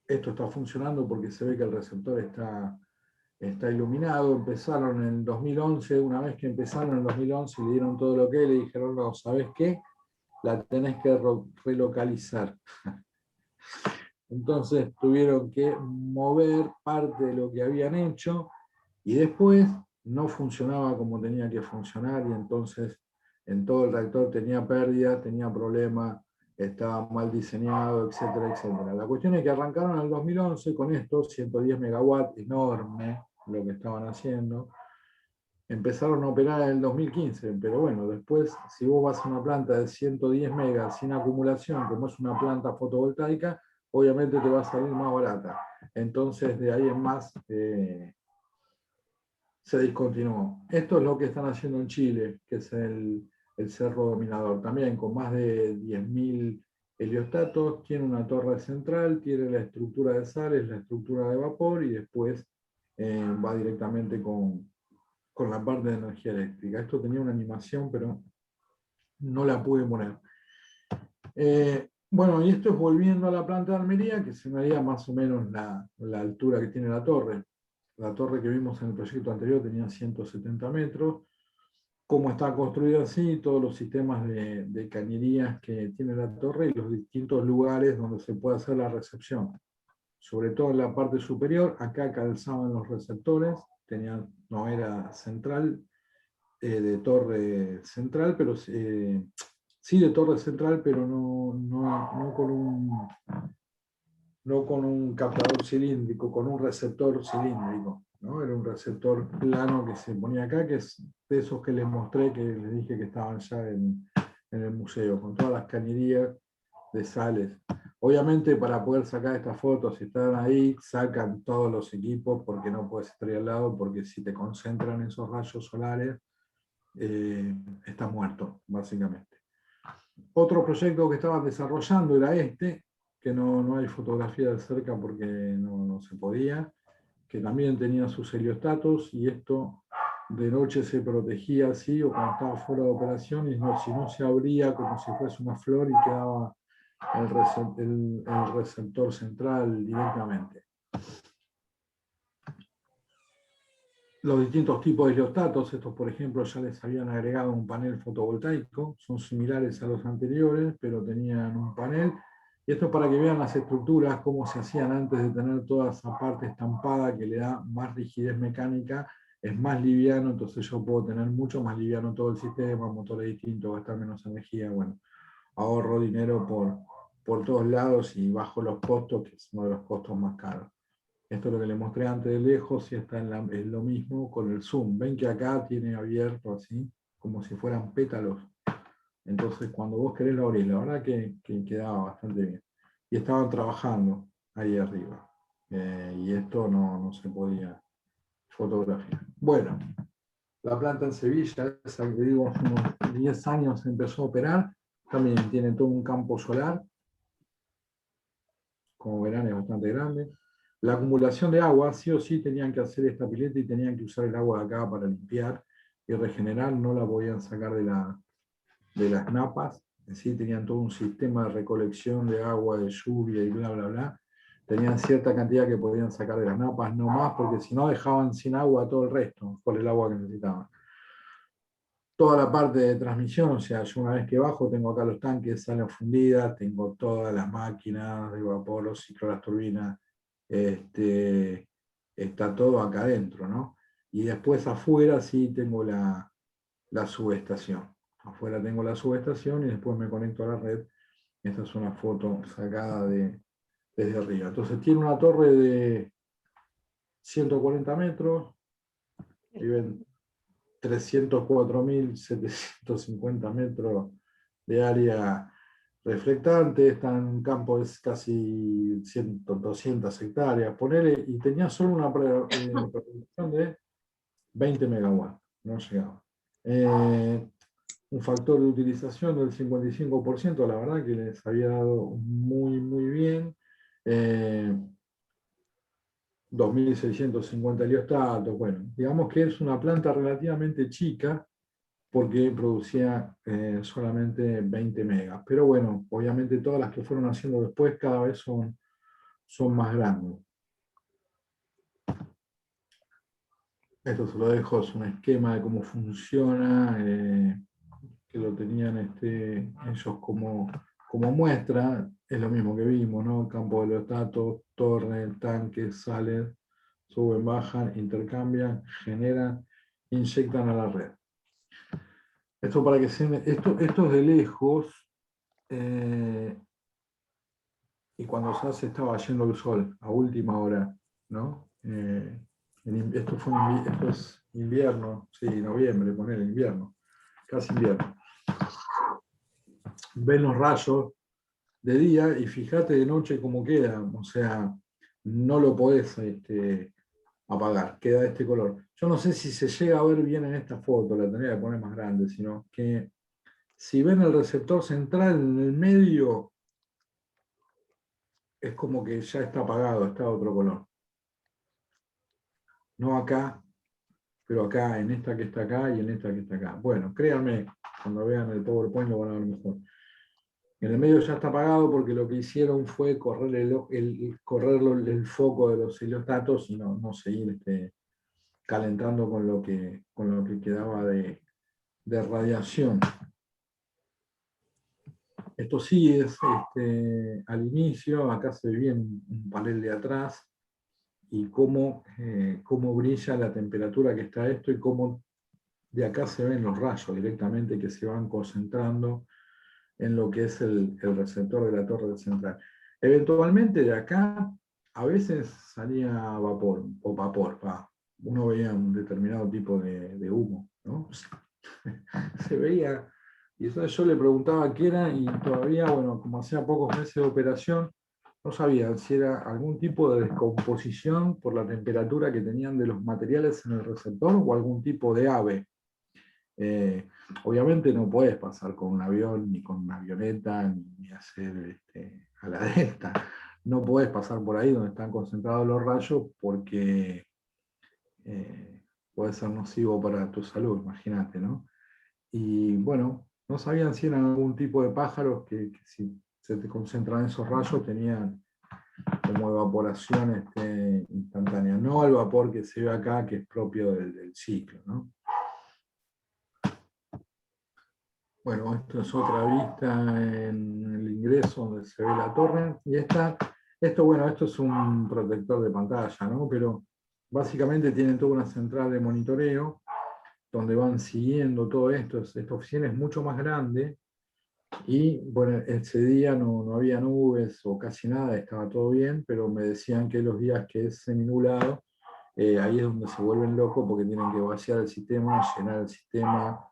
Esto está funcionando porque se ve que el receptor está iluminado. Empezaron en el 2011, una vez que empezaron en el 2011 y le dieron todo lo que le dijeron, no, ¿sabes qué? La tenés que relocalizar. Entonces tuvieron que mover parte de lo que habían hecho y después no funcionaba como tenía que funcionar y entonces en todo el reactor tenía pérdida, tenía problemas, estaba mal diseñado, etcétera, etcétera. La cuestión es que arrancaron en el 2011 con esto, 110 megawatts, enorme lo que estaban haciendo. Empezaron a operar en el 2015, pero bueno, después, si vos vas a una planta de 110 megas sin acumulación, como es una planta fotovoltaica, obviamente te va a salir más barata. Entonces, de ahí en más, se discontinuó. Esto es lo que están haciendo en Chile, que es el Cerro Dominador, también con más de 10.000 heliostatos, tiene una torre central, tiene la estructura de sales, la estructura de vapor y después va directamente con la parte de energía eléctrica. Esto tenía una animación, pero no la pude poner. Bueno, y esto es volviendo a la planta de Almería, que se me haría más o menos la altura que tiene la torre. La torre que vimos en el proyecto anterior tenía 170 metros. Cómo está construida así, todos los sistemas de cañerías que tiene la torre y los distintos lugares donde se puede hacer la recepción. Sobre todo en la parte superior, acá calzaban los receptores, no era central, de torre central, pero sí de torre central, pero no con un captador cilíndrico, con un receptor cilíndrico, ¿no? Era un receptor plano que se ponía acá, que es de esos que les mostré, que les dije que estaban ya en el museo, con todas las cañerías de sales. Obviamente, para poder sacar estas fotos, si están ahí, sacan todos los equipos, porque no puedes estar ahí al lado, porque si te concentran esos rayos solares, está muerto, básicamente. Otro proyecto que estaban desarrollando era este, que no hay fotografía de cerca porque no se podía, que también tenía sus heliostatos, y esto de noche se protegía así, o cuando estaba fuera de operación, y si no se abría como si fuese una flor y quedaba el receptor central directamente. Los distintos tipos de heliostatos, estos por ejemplo ya les habían agregado un panel fotovoltaico, son similares a los anteriores, pero tenían un panel. Y esto es para que vean las estructuras, cómo se hacían antes de tener toda esa parte estampada que le da más rigidez mecánica, es más liviano, entonces yo puedo tener mucho más liviano todo el sistema, motores distintos, gastar menos energía, bueno, ahorro dinero por todos lados y bajo los costos, que es uno de los costos más caros. Esto es lo que les mostré antes de lejos y está en lo mismo con el zoom. Ven que acá tiene abierto así, como si fueran pétalos. Entonces cuando vos querés lo abrís. La verdad que quedaba bastante bien. Y estaban trabajando ahí arriba. Y esto no se podía fotografiar. Bueno, la planta en Sevilla, esa que digo, hace unos 10 años empezó a operar. También tiene todo un campo solar. Como verán, es bastante grande. La acumulación de agua, sí o sí tenían que hacer esta pileta y tenían que usar el agua de acá para limpiar y regenerar, no la podían sacar de las napas, sí tenían todo un sistema de recolección de agua, de lluvia y bla, bla, bla. Tenían cierta cantidad que podían sacar de las napas, no más, porque si no dejaban sin agua todo el resto, por el agua que necesitaban. Toda la parte de transmisión, o sea, yo una vez que bajo tengo acá los tanques, salen fundidas, tengo todas las máquinas de vapor, los ciclos, las turbinas, está todo acá adentro, ¿no? Y después afuera sí tengo la subestación. Afuera tengo la subestación y después me conecto a la red. Esta es una foto sacada desde arriba. Entonces tiene una torre de 140 metros, viven 304.750 metros de área reflectante, está en un campo de casi 200 hectáreas, ponele, y tenía solo una producción de 20 megawatts, no llegaba. Un factor de utilización del 55%, la verdad que les había dado muy, muy bien. 2.650 heliostatos, bueno, digamos que es una planta relativamente chica, porque producía solamente 20 megas. Pero bueno, obviamente todas las que fueron haciendo después cada vez son más grandes. Esto se lo dejo, es un esquema de cómo funciona, que lo tenían ellos como muestra. Es lo mismo que vimos, ¿no? Campo de heliostatos, torre, tanques, salen, suben, bajan, intercambian, generan, inyectan a la red. Esto para que esto es de lejos, y cuando se estaba yendo el sol, a última hora, ¿no? Esto es invierno, sí, noviembre, poner invierno, casi invierno. Ven los rayos de día y fíjate de noche cómo queda, o sea, no lo podés apagar, queda este color. Yo no sé si se llega a ver bien en esta foto, la tendría que poner más grande, sino que si ven el receptor central en el medio, es como que ya está apagado, está de otro color. No acá, pero acá, en esta que está acá y en esta que está acá. Bueno, créanme, cuando vean el PowerPoint lo van a ver mejor. En el medio ya está apagado porque lo que hicieron fue correr el foco de los heliostatos y no seguir calentando con lo que quedaba de radiación. Esto sí es al inicio, acá se ve bien un panel de atrás y cómo brilla la temperatura que está esto y cómo de acá se ven los rayos directamente que se van concentrando en lo que es el receptor de la torre central. Eventualmente de acá a veces salía vapor, o vapor, uno veía un determinado tipo de humo, ¿no? Se veía, y entonces yo le preguntaba qué era y todavía, bueno, como hacía pocos meses de operación, no sabían si era algún tipo de descomposición por la temperatura que tenían de los materiales en el receptor o algún tipo de ave. Obviamente no puedes pasar con un avión, ni con una avioneta, ni hacer a la de esta. No puedes pasar por ahí donde están concentrados los rayos porque puede ser nocivo para tu salud, imagínate, ¿no? Y bueno, no sabían si eran algún tipo de pájaros que si se te concentran esos rayos tenían como evaporación instantánea, no el vapor que se ve acá, que es propio del ciclo, ¿no? Bueno, esto es otra vista en el ingreso donde se ve la torre. Y bueno, esto es un protector de pantalla, ¿no? Pero básicamente tienen toda una central de monitoreo donde van siguiendo todo esto. Esta oficina es mucho más grande y, bueno, ese día no había nubes o casi nada, estaba todo bien, pero me decían que los días que es seminublado, ahí es donde se vuelven locos porque tienen que vaciar el sistema, llenar el sistema,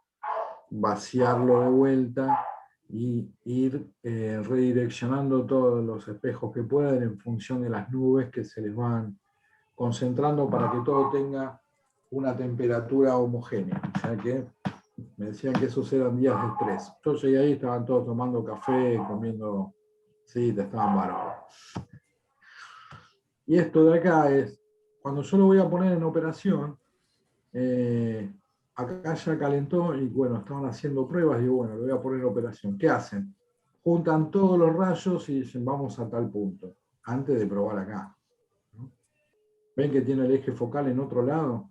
vaciarlo de vuelta y ir redireccionando todos los espejos que puedan en función de las nubes que se les van concentrando para que todo tenga una temperatura homogénea. O sea que me decían que esos eran días de estrés. Yo llegué ahí, estaban todos tomando café, comiendo, sí, te estaban bárbaros. Y esto de acá es, cuando yo lo voy a poner en operación, acá ya calentó y bueno, estaban haciendo pruebas y digo, bueno, lo voy a poner en operación. ¿Qué hacen? Juntan todos los rayos y dicen, vamos a tal punto, antes de probar acá. ¿No? ¿Ven que tiene el eje focal en otro lado?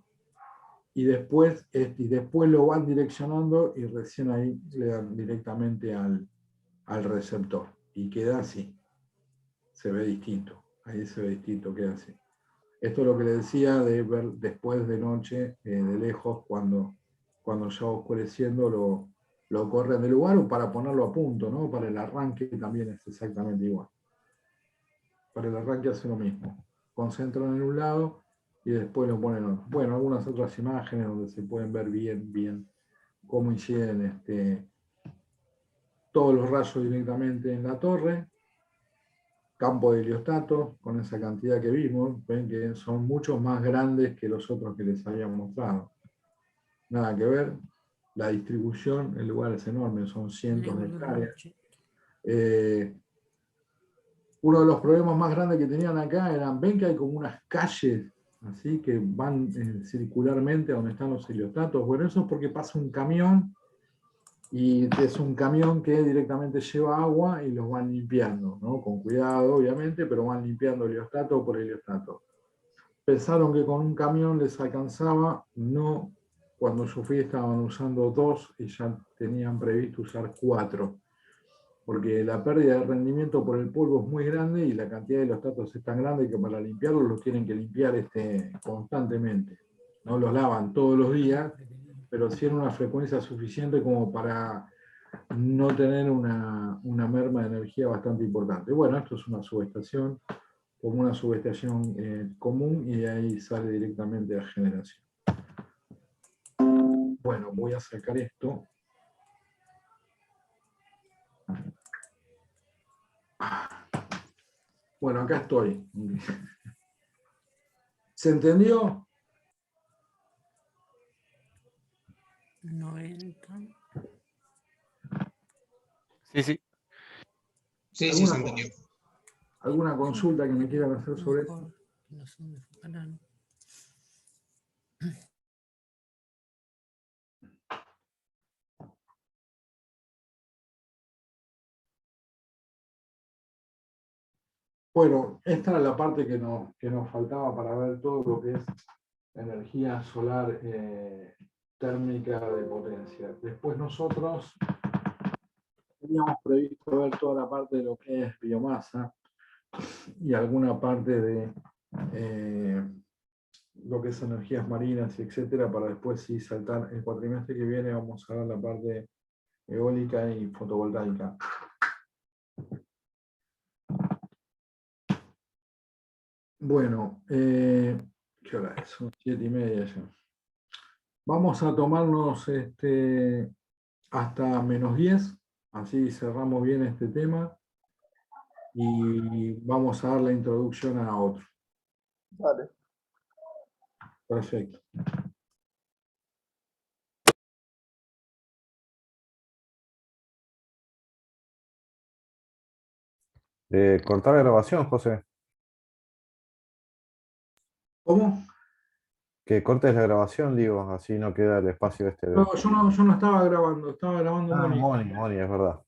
Y después lo van direccionando y recién ahí le dan directamente al receptor. Y queda así. Se ve distinto. Ahí se ve distinto, queda así. Esto es lo que le decía de ver después de noche, de lejos, cuando ya va oscureciendo, lo corren del lugar o para ponerlo a punto, ¿no? Para el arranque también es exactamente igual. Para el arranque hace lo mismo. Concentran en un lado y después lo ponen en otro. Bueno, algunas otras imágenes donde se pueden ver bien cómo inciden todos los rayos directamente en la torre. Campo de heliostato, con esa cantidad que vimos, ven que son mucho más grandes que los otros que les habíamos mostrado. Nada que ver, la distribución, el lugar es enorme, son cientos de hectáreas. Uno de los problemas más grandes que tenían acá eran, ven que hay como unas calles, así que van circularmente a donde están los heliostatos. Bueno, eso es porque pasa un camión y es un camión que directamente lleva agua y los van limpiando, ¿no? Con cuidado, obviamente, pero van limpiando heliostato por heliostato. Pensaron que con un camión les alcanzaba, no, cuando yo fui estaban usando 2 y ya tenían previsto usar 4, porque la pérdida de rendimiento por el polvo es muy grande y la cantidad de heliostatos es tan grande que para limpiarlos los tienen que limpiar constantemente. No los lavan todos los días, pero sí en una frecuencia suficiente como para no tener una merma de energía bastante importante. Bueno, esto es una subestación, como una subestación común, y de ahí sale directamente a generación. Bueno, voy a sacar esto. Bueno, acá estoy. ¿Se entendió? 90. Sí, sí. Sí, sí, se entendió. ¿Alguna consulta que me quieran hacer sobre esto? Mejor que no se me enfocarán. Bueno, esta era la parte que nos faltaba para ver todo lo que es energía solar térmica de potencia. Después nosotros teníamos previsto ver toda la parte de lo que es biomasa y alguna parte de lo que es energías marinas, y etcétera, para después sí saltar. El cuatrimestre que viene vamos a ver la parte eólica y fotovoltaica. Bueno, ¿qué hora es? Son 7:30 ya. Vamos a tomarnos hasta -10, así cerramos bien este tema y vamos a dar la introducción a otro. Vale. Perfecto. Cortar la grabación, José. ¿Cómo? Que cortes la grabación, digo, así no queda el espacio este de... No, yo no estaba grabando, estaba grabando Ah, Mónica. Moni, es verdad.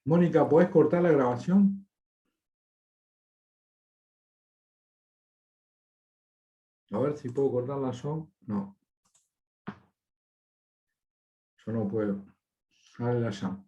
Mónica, ¿podés cortar la grabación? A ver si puedo cortarla yo. No. Yo no puedo. Ahora la llamo.